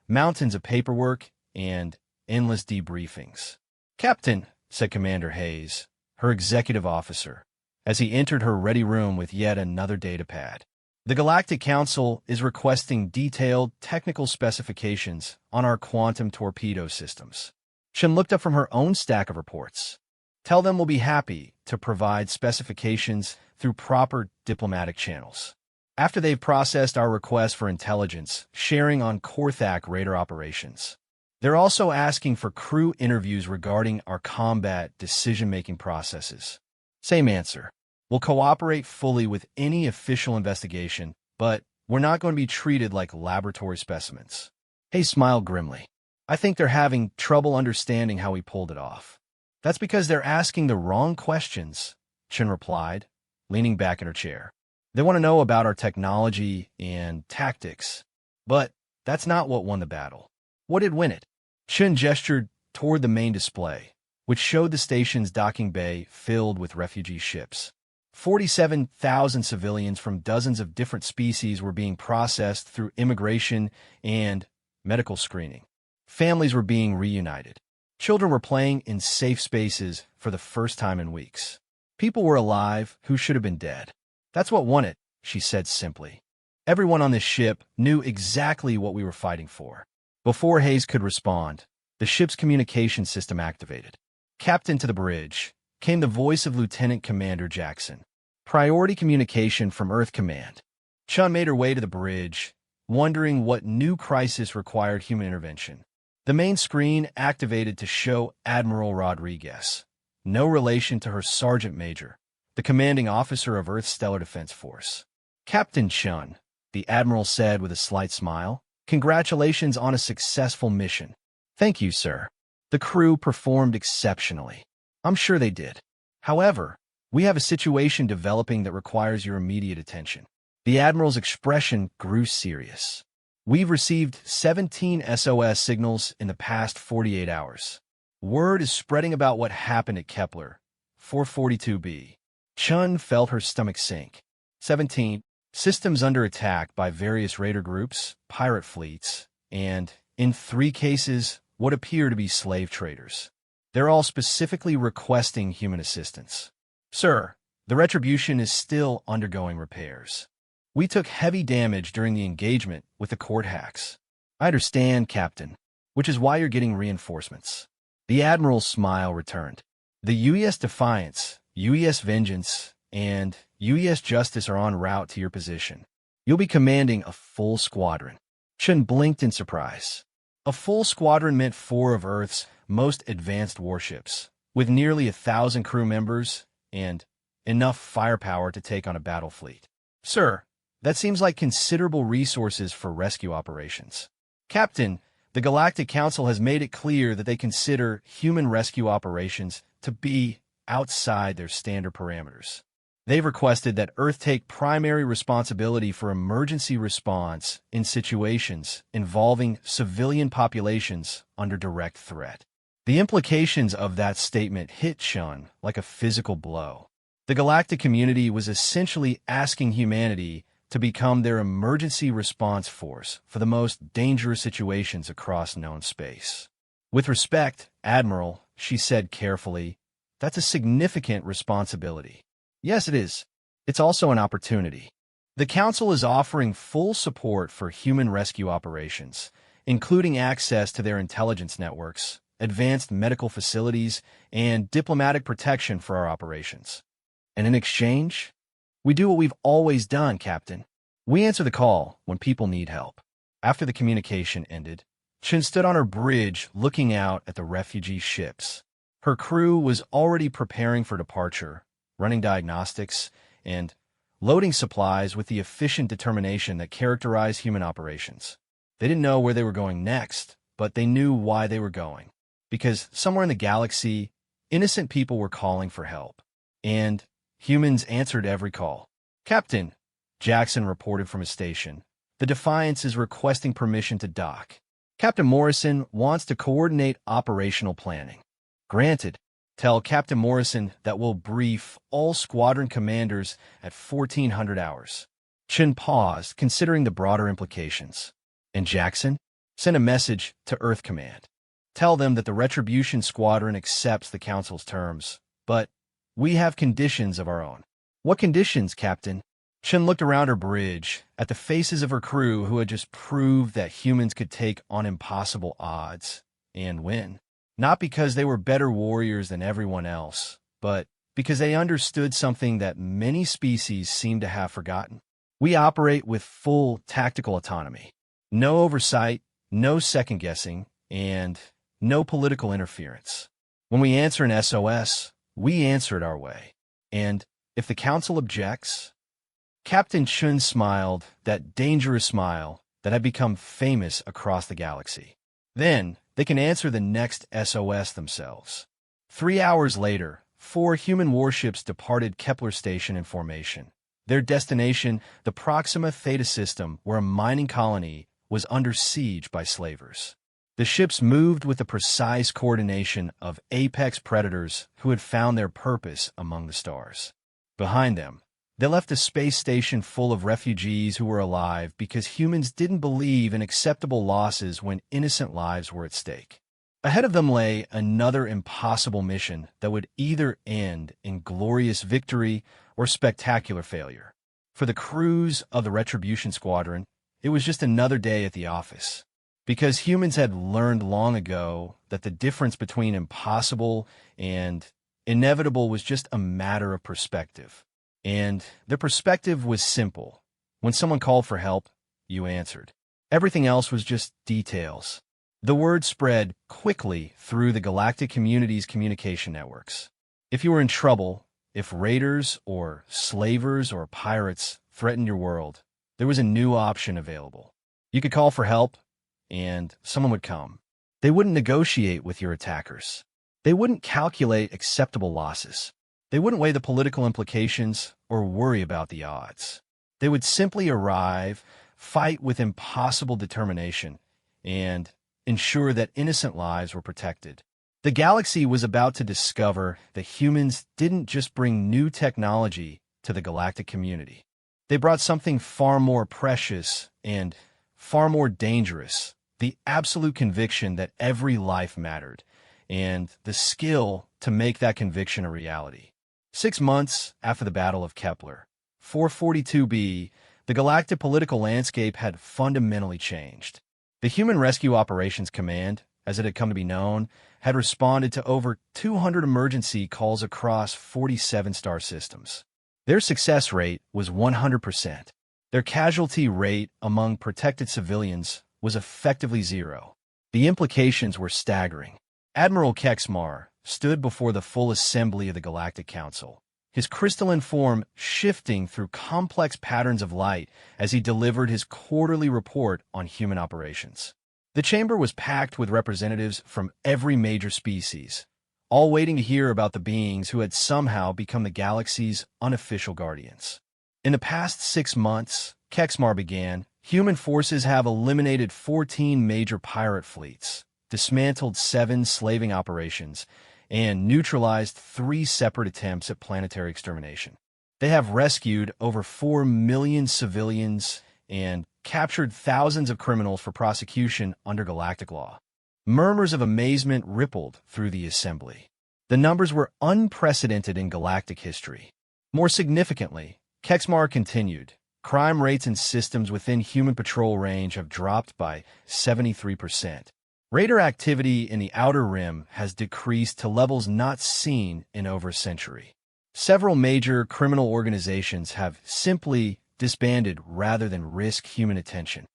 mountains of paperwork and endless debriefings. "Captain," said Commander Hayes, her executive officer, as he entered her ready room with yet another datapad. "The Galactic Council is requesting detailed technical specifications on our quantum torpedo systems." Chen looked up from her own stack of reports. "Tell them we'll be happy to provide specifications through proper diplomatic channels. After they've processed our request for intelligence sharing on Korthak radar operations. They're also asking for crew interviews regarding our combat decision-making processes." Same answer. "We'll cooperate fully with any official investigation, but we're not going to be treated like laboratory specimens." Hayes smiled grimly. "I think they're having trouble understanding how we pulled it off." "That's because they're asking the wrong questions," Chen replied, leaning back in her chair. "They want to know about our technology and tactics. But that's not what won the battle. What did win it?" Chen gestured toward the main display, which showed the station's docking bay filled with refugee ships. 47,000 civilians from dozens of different species were being processed through immigration and medical screening. Families were being reunited. Children were playing in safe spaces for the first time in weeks. People were alive who should have been dead. That's what won it, she said simply. Everyone on this ship knew exactly what we were fighting for. Before Hayes could respond, the ship's communication system activated. Captain to the bridge came the voice of Lieutenant Commander Jackson. Priority communication from Earth Command. Chun made her way to the bridge, wondering what new crisis required human intervention. The main screen activated to show Admiral Rodriguez, no relation to her Sergeant Major, the commanding officer of Earth's Stellar Defense Force. Captain Chun, the Admiral said with a slight smile, congratulations on a successful mission. Thank you, sir. The crew performed exceptionally. I'm sure they did. However, we have a situation developing that requires your immediate attention. The Admiral's expression grew serious. We've received 17 SOS signals in the past 48 hours. Word is spreading about what happened at Kepler 442b. Chun felt her stomach sink. 17 systems under attack by various raider groups, pirate fleets, and, in 3 cases, what appear to be slave traders. They're all specifically requesting human assistance. Sir, the Retribution is still undergoing repairs. We took heavy damage during the engagement with the court hacks. I understand, Captain, which is why you're getting reinforcements. The Admiral's smile returned. The UES Defiance, UES Vengeance, and UES Justice are en route to your position. You'll be commanding a full squadron. Chun blinked in surprise. A full squadron meant 4 of Earth's most advanced warships, with nearly 1,000 crew members and enough firepower to take on a battle fleet. Sir, that seems like considerable resources for rescue operations. Captain, the Galactic Council has made it clear that they consider human rescue operations to be outside their standard parameters. They've requested that Earth take primary responsibility for emergency response in situations involving civilian populations under direct threat. The implications of that statement hit Chun like a physical blow. The galactic community was essentially asking humanity to become their emergency response force for the most dangerous situations across known space. With respect, Admiral, she said carefully, that's a significant responsibility. Yes, it is. It's also an opportunity. The Council is offering full support for human rescue operations, including access to their intelligence networks, advanced medical facilities, and diplomatic protection for our operations. And in exchange, we do what we've always done, Captain. We answer the call when people need help. After the communication ended, Chun stood on her bridge looking out at the refugee ships. Her crew was already preparing for departure, running diagnostics, and loading supplies with the efficient determination that characterized human operations. They didn't know where they were going next, but they knew why they were going. Because somewhere in the galaxy, innocent people were calling for help. And humans answered every call. Captain, Jackson reported from his station, the Defiance is requesting permission to dock. Captain Morrison wants to coordinate operational planning. Granted. Tell Captain Morrison that we'll brief all squadron commanders at 1400 hours. Chun paused, considering the broader implications. And Jackson? Send a message to Earth Command. Tell them that the Retribution Squadron accepts the Council's terms, but we have conditions of our own. What conditions, Captain? Chun looked around her bridge, at the faces of her crew who had just proved that humans could take on impossible odds and win. Not because they were better warriors than everyone else, but because they understood something that many species seem to have forgotten. We operate with full tactical autonomy. No oversight, no second-guessing, and no political interference. When we answer an SOS, we answer it our way. And if the Council objects... Captain Chun smiled, that dangerous smile that had become famous across the galaxy. Then, they can answer the next SOS themselves. 3 hours later, 4 human warships departed Kepler Station in formation. Their destination, the Proxima Theta system, where a mining colony was under siege by slavers. The ships moved with the precise coordination of apex predators who had found their purpose among the stars. Behind them, they left a space station full of refugees who were alive because humans didn't believe in acceptable losses when innocent lives were at stake. Ahead of them lay another impossible mission that would either end in glorious victory or spectacular failure. For the crews of the Retribution Squadron, it was just another day at the office, because humans had learned long ago that the difference between impossible and inevitable was just a matter of perspective. And their perspective was simple. When someone called for help, you answered. Everything else was just details. The word spread quickly through the galactic community's communication networks. If you were in trouble, if raiders or slavers or pirates threatened your world, there was a new option available. You could call for help, and someone would come. They wouldn't negotiate with your attackers. They wouldn't calculate acceptable losses. They wouldn't weigh the political implications or worry about the odds. They would simply arrive, fight with impossible determination, and ensure that innocent lives were protected. The galaxy was about to discover that humans didn't just bring new technology to the galactic community. They brought something far more precious and far more dangerous, the absolute conviction that every life mattered, and the skill to make that conviction a reality. 6 months after the Battle of Kepler, 442b, the galactic political landscape had fundamentally changed. The Human Rescue Operations Command, as it had come to be known, had responded to over 200 emergency calls across 47 star systems. Their success rate was 100%. Their casualty rate among protected civilians was effectively zero. The implications were staggering. Admiral Kexmar stood before the full assembly of the Galactic Council, his crystalline form shifting through complex patterns of light as he delivered his quarterly report on human operations. The chamber was packed with representatives from every major species, all waiting to hear about the beings who had somehow become the galaxy's unofficial guardians. In the past 6 months, Kexmar began, human forces have eliminated 14 major pirate fleets, dismantled 7 slaving operations, and neutralized 3 separate attempts at planetary extermination. They have rescued over 4 million civilians and captured thousands of criminals for prosecution under galactic law. Murmurs of amazement rippled through the assembly. The numbers were unprecedented in galactic history. More significantly, Kexmar continued, crime rates in systems within human patrol range have dropped by 73%. Raider activity in the Outer Rim has decreased to levels not seen in over a century. Several major criminal organizations have simply disbanded rather than risk human attention.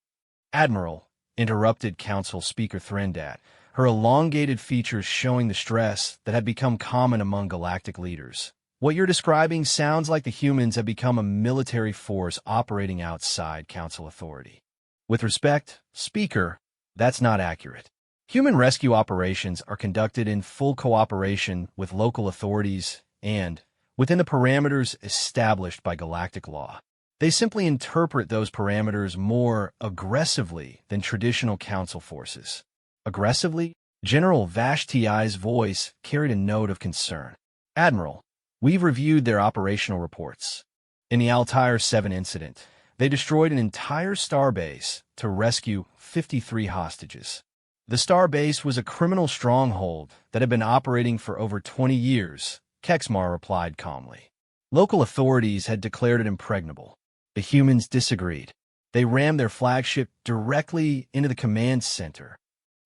Admiral, interrupted Council Speaker Threndat, her elongated features showing the stress that had become common among galactic leaders. What you're describing sounds like the humans have become a military force operating outside Council authority. With respect, Speaker, that's not accurate. Human rescue operations are conducted in full cooperation with local authorities and within the parameters established by galactic law. They simply interpret those parameters more aggressively than traditional council forces. Aggressively? General Vashti's voice carried a note of concern. Admiral, we've reviewed their operational reports. In the Altair 7 incident, they destroyed an entire starbase to rescue 53 hostages. The starbase was a criminal stronghold that had been operating for over 20 years, Kexmar replied calmly. Local authorities had declared it impregnable. The humans disagreed. They rammed their flagship directly into the command center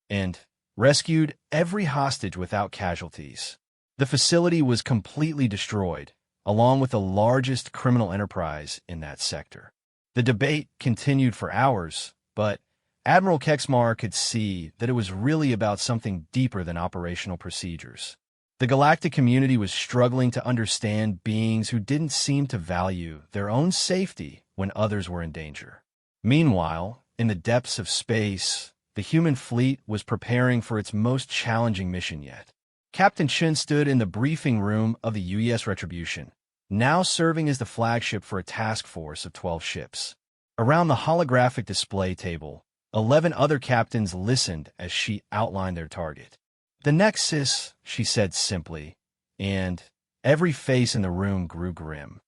and rescued every hostage without casualties. The facility was completely destroyed, along with the largest criminal enterprise in that sector. The debate continued for hours, but Admiral Kexmar could see that it was really about something deeper than operational procedures. The galactic community was struggling to understand beings who didn't seem to value their own safety when others were in danger. Meanwhile, in the depths of space, the human fleet was preparing for its most challenging mission yet. Captain Chen stood in the briefing room of the UES Retribution, now serving as the flagship for a task force of 12 ships. Around the holographic display table, 11 other captains listened as she outlined their target. The Nexus, she said simply, and every face in the room grew grim.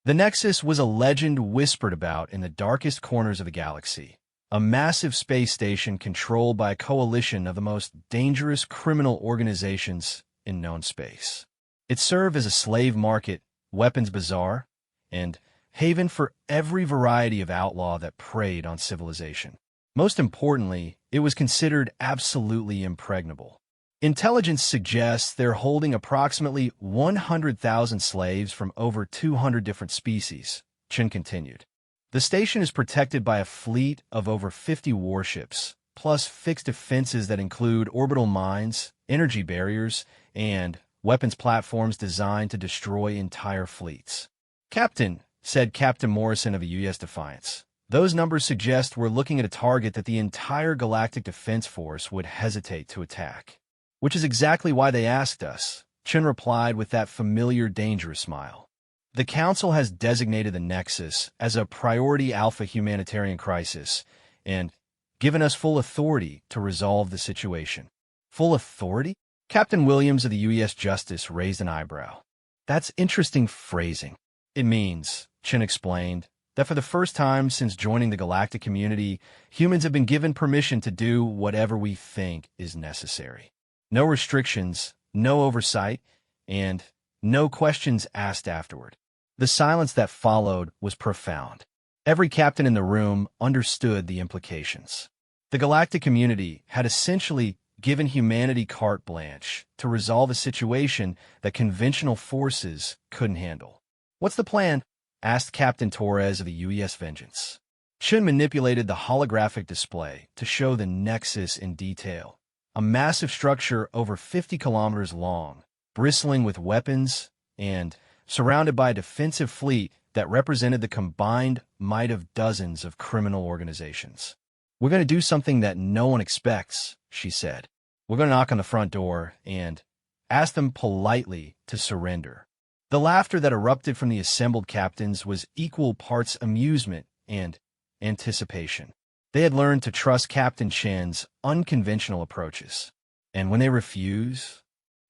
The Nexus was a legend whispered about in the darkest corners of the galaxy, a massive space station controlled by a coalition of the most dangerous criminal organizations in known space. It served as a slave market, weapons bazaar, and haven for every variety of outlaw that preyed on civilization. Most importantly, it was considered absolutely impregnable. Intelligence suggests they're holding approximately 100,000 slaves from over 200 different species, Chen continued. The station is protected by a fleet of over 50 warships, plus fixed defenses that include orbital mines, energy barriers, and weapons platforms designed to destroy entire fleets. Captain, said Captain Morrison of the U.S. Defiance, those numbers suggest we're looking at a target that the entire Galactic Defense Force would hesitate to attack. Which is exactly why they asked us, Chen replied with that familiar dangerous smile. The Council has designated the Nexus as a priority alpha humanitarian crisis and given us full authority to resolve the situation. Full authority? Captain Williams of the U.S. Justice raised an eyebrow. That's interesting phrasing. It means, Chen explained, that for the first time since joining the galactic community, humans have been given permission to do whatever we think is necessary. No restrictions, no oversight, and no questions asked afterward. The silence that followed was profound. Every captain in the room understood the implications. The galactic community had essentially given humanity carte blanche to resolve a situation that conventional forces couldn't handle. "What's the plan?" asked Captain Torres of the UES Vengeance. Chen manipulated the holographic display to show the Nexus in detail. A massive structure over 50 kilometers long, bristling with weapons and surrounded by a defensive fleet that represented the combined might of dozens of criminal organizations. "We're going to do something that no one expects," she said. "We're going to knock on the front door and ask them politely to surrender." The laughter that erupted from the assembled captains was equal parts amusement and anticipation. They had learned to trust Captain Chen's unconventional approaches. "And when they refuse?"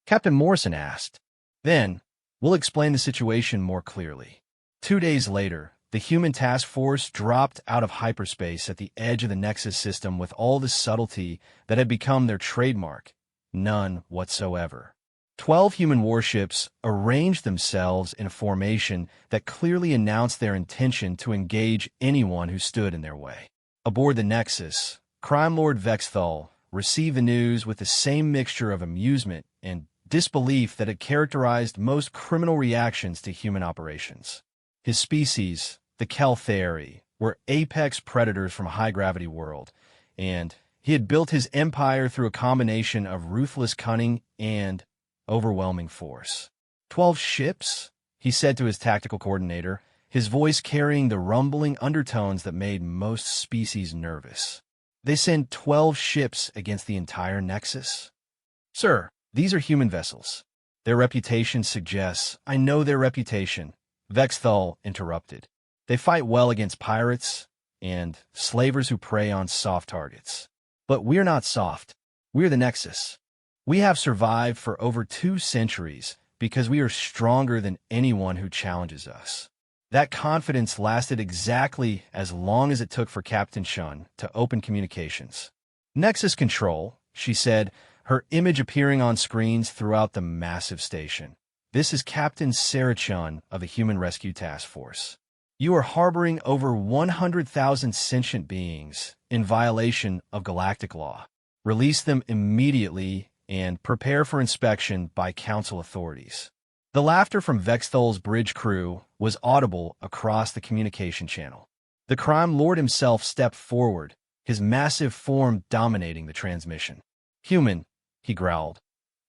Captain Morrison asked. "Then, we'll explain the situation more clearly." 2 days later, the human task force dropped out of hyperspace at the edge of the Nexus system with all the subtlety that had become their trademark. None whatsoever. 12 human warships arranged themselves in a formation that clearly announced their intention to engage anyone who stood in their way. Aboard the Nexus, Crime Lord Vexthal received the news with the same mixture of amusement and disbelief that had characterized most criminal reactions to human operations. His species, the Keltheri, were apex predators from a high-gravity world, and he had built his empire through a combination of ruthless cunning and overwhelming force. 12 ships? He said to his tactical coordinator, his voice carrying the rumbling undertones that made most species nervous. They send 12 ships against the entire Nexus? "Sir, these are human vessels. Their reputation suggests—" "I know their reputation," Vexthal interrupted. "They fight well against pirates and slavers who prey on soft targets. But we're not soft. We're the Nexus. We have survived for over 2 centuries because we are stronger than anyone who challenges us." That confidence lasted exactly as long as it took for Captain Chun to open communications. "Nexus Control," she said, her image appearing on screens throughout the massive station. "This is Captain Sarah Chun of the Human Rescue Task Force. You are harboring over 100,000 sentient beings in violation of galactic law. Release them immediately and prepare for inspection by Council authorities." The laughter from Vexthal's bridge crew was audible across the communication channel. The crime lord himself stepped forward, his massive form dominating the transmission. "Human," he growled,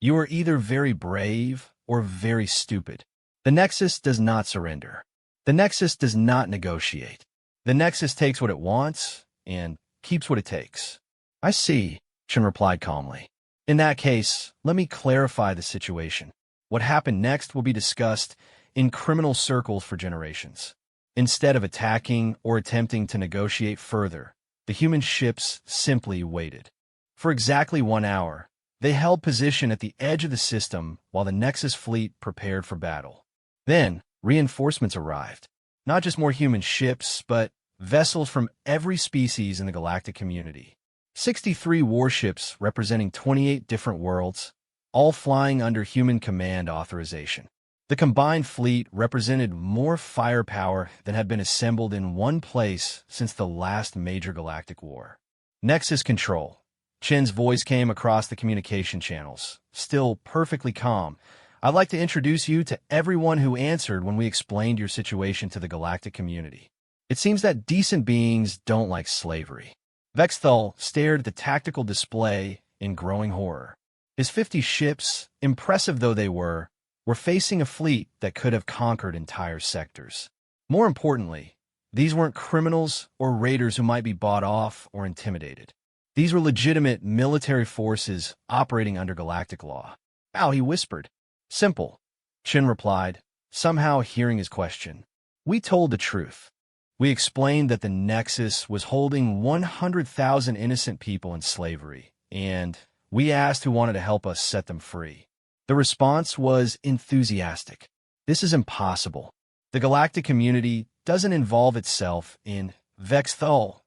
"you are either very brave or very stupid. The Nexus does not surrender. The Nexus does not negotiate. The Nexus takes what it wants and keeps what it takes." "I see," Chen replied calmly. "In that case, let me clarify the situation. What happened next will be discussed in criminal circles for generations. Instead of attacking or attempting to negotiate further, the human ships simply waited. For exactly 1 hour, they held position at the edge of the system while the Nexus fleet prepared for battle. Then, reinforcements arrived. Not just more human ships, but vessels from every species in the galactic community. 63 warships representing 28 different worlds, all flying under human command authorization. The combined fleet represented more firepower than had been assembled in one place since the last major galactic war. Nexus Control. Chen's voice came across the communication channels, still perfectly calm. I'd like to introduce you to everyone who answered when we explained your situation to the galactic community. It seems that decent beings don't like slavery. Vexthal stared at the tactical display in growing horror. His 50 ships, impressive though they were facing a fleet that could have conquered entire sectors. More importantly, these weren't criminals or raiders who might be bought off or intimidated. These were legitimate military forces operating under galactic law. Ow, he whispered. Simple, Chen replied, somehow hearing his question. We told the truth. We explained that the Nexus was holding 100,000 innocent people in slavery, and we asked who wanted to help us set them free. The response was enthusiastic. This is impossible. The galactic community doesn't involve itself in Vexthal,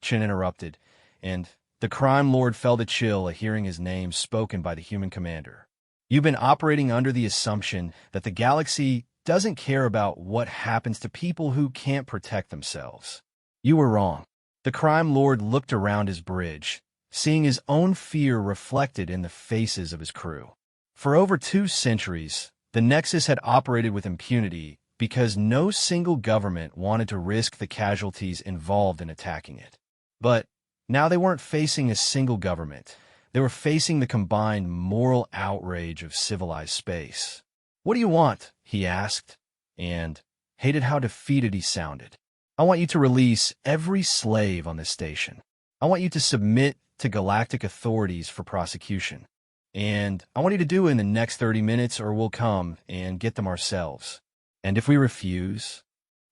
Chen interrupted, and the crime lord felt a chill at hearing his name spoken by the human commander. You've been operating under the assumption that the galaxy doesn't care about what happens to people who can't protect themselves. You were wrong. The crime lord looked around his bridge, seeing his own fear reflected in the faces of his crew. For over 2 centuries, the Nexus had operated with impunity because no single government wanted to risk the casualties involved in attacking it. But now they weren't facing a single government. They were facing the combined moral outrage of civilized space. What do you want? He asked, and hated how defeated he sounded. I want you to release every slave on this station. I want you to submit to galactic authorities for prosecution. And I want you to do it in the next 30 minutes or we'll come and get them ourselves. And if we refuse?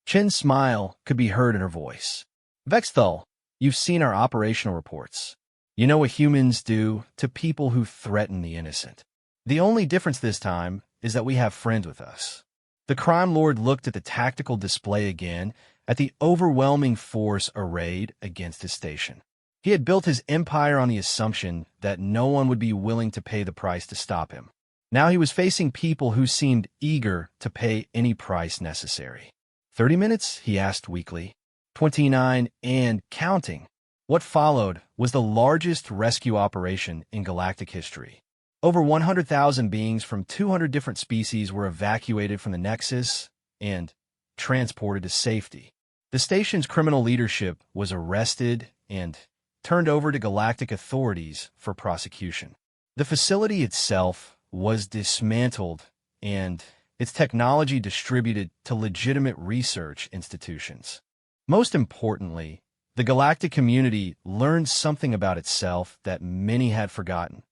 Chen's smile could be heard in her voice. Vexthal, you've seen our operational reports. You know what humans do to people who threaten the innocent. The only difference this time is that we have friends with us. The crime lord looked at the tactical display again, at the overwhelming force arrayed against his station. He had built his empire on the assumption that no one would be willing to pay the price to stop him. Now he was facing people who seemed eager to pay any price necessary. 30 minutes? He asked weakly. 29 and counting. What followed was the largest rescue operation in galactic history. Over 100,000 beings from 200 different species were evacuated from the Nexus and transported to safety. The station's criminal leadership was arrested and turned over to galactic authorities for prosecution. The facility itself was dismantled and its technology distributed to legitimate research institutions. Most importantly, the galactic community learned something about itself that many had forgotten.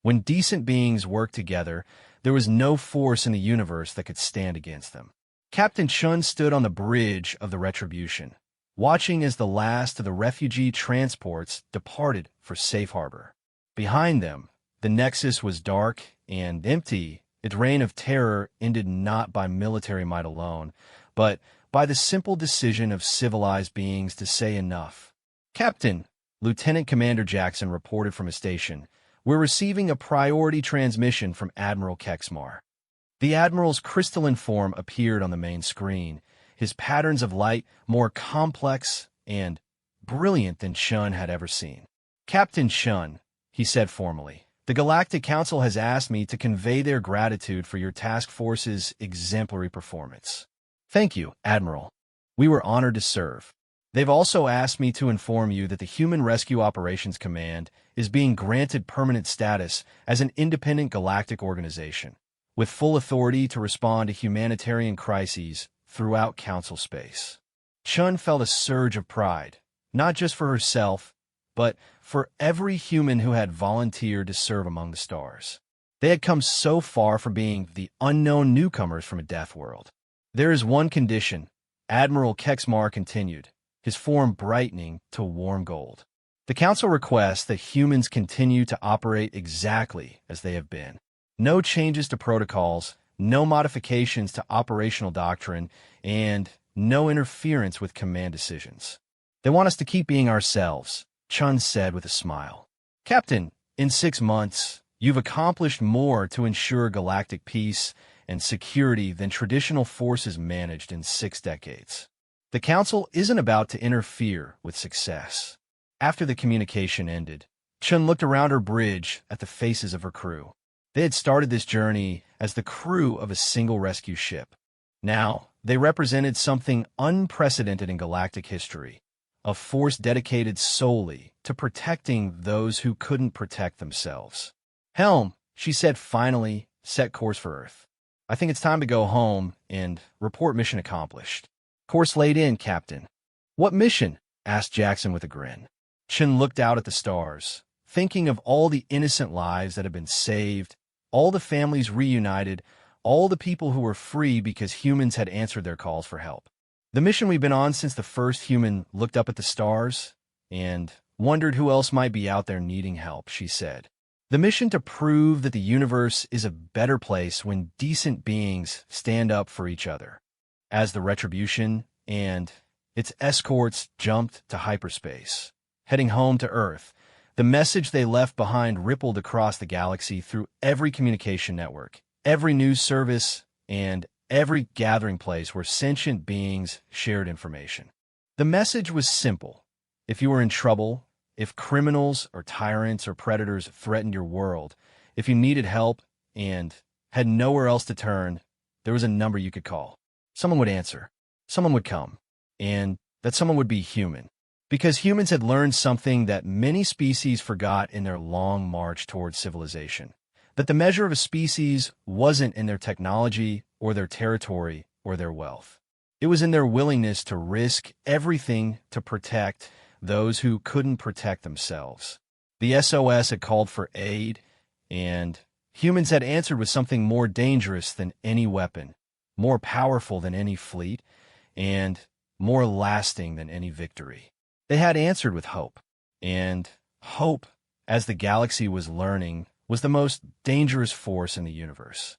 When decent beings worked together, there was no force in the universe that could stand against them. Captain Chun stood on the bridge of the Retribution, watching as the last of the refugee transports departed for safe harbor. Behind them, the Nexus was dark and empty. Its reign of terror ended not by military might alone, but by the simple decision of civilized beings to say enough. Captain, Lieutenant Commander Jackson reported from his station, we're receiving a priority transmission from Admiral Kexmar. The Admiral's crystalline form appeared on the main screen, his patterns of light more complex and brilliant than Chun had ever seen. Captain Chun, he said formally, the Galactic Council has asked me to convey their gratitude for your task force's exemplary performance. Thank you, Admiral. We were honored to serve. They've also asked me to inform you that the Human Rescue Operations Command is being granted permanent status as an independent galactic organization, with full authority to respond to humanitarian crises throughout Council space. Chun felt a surge of pride, not just for herself, but for every human who had volunteered to serve among the stars. They had come so far from being the unknown newcomers from a death world. There is one condition, Admiral Kexmar continued, his form brightening to warm gold. The Council requests that humans continue to operate exactly as they have been. No changes to protocols, no modifications to operational doctrine, and no interference with command decisions. They want us to keep being ourselves, Chun said with a smile. Captain, in 6 months, you've accomplished more to ensure galactic peace and security than traditional forces managed in 6 decades. The Council isn't about to interfere with success. After the communication ended, Chun looked around her bridge at the faces of her crew. They had started this journey as the crew of a single rescue ship. Now, they represented something unprecedented in galactic history, a force dedicated solely to protecting those who couldn't protect themselves. Helm, she said finally, set course for Earth. I think it's time to go home and report mission accomplished. Course laid in, Captain. What mission? Asked Jackson with a grin. Chin looked out at the stars, thinking of all the innocent lives that had been saved, all the families reunited, all the people who were free because humans had answered their calls for help. The mission we've been on since the first human looked up at the stars and wondered who else might be out there needing help, she said. The mission to prove that the universe is a better place when decent beings stand up for each other. As the Retribution and its escorts jumped to hyperspace, heading home to Earth, the message they left behind rippled across the galaxy through every communication network, every news service, and every gathering place where sentient beings shared information. The message was simple. If you were in trouble, if criminals or tyrants or predators threatened your world, if you needed help and had nowhere else to turn, there was a number you could call. Someone would answer. Someone would come. And that someone would be human. Because humans had learned something that many species forgot in their long march towards civilization. That the measure of a species wasn't in their technology or their territory or their wealth. It was in their willingness to risk everything to protect those who couldn't protect themselves. The SOS had called for aid, and humans had answered with something more dangerous than any weapon, more powerful than any fleet, and more lasting than any victory. They had answered with hope, and hope, as the galaxy was learning, was the most dangerous force in the universe.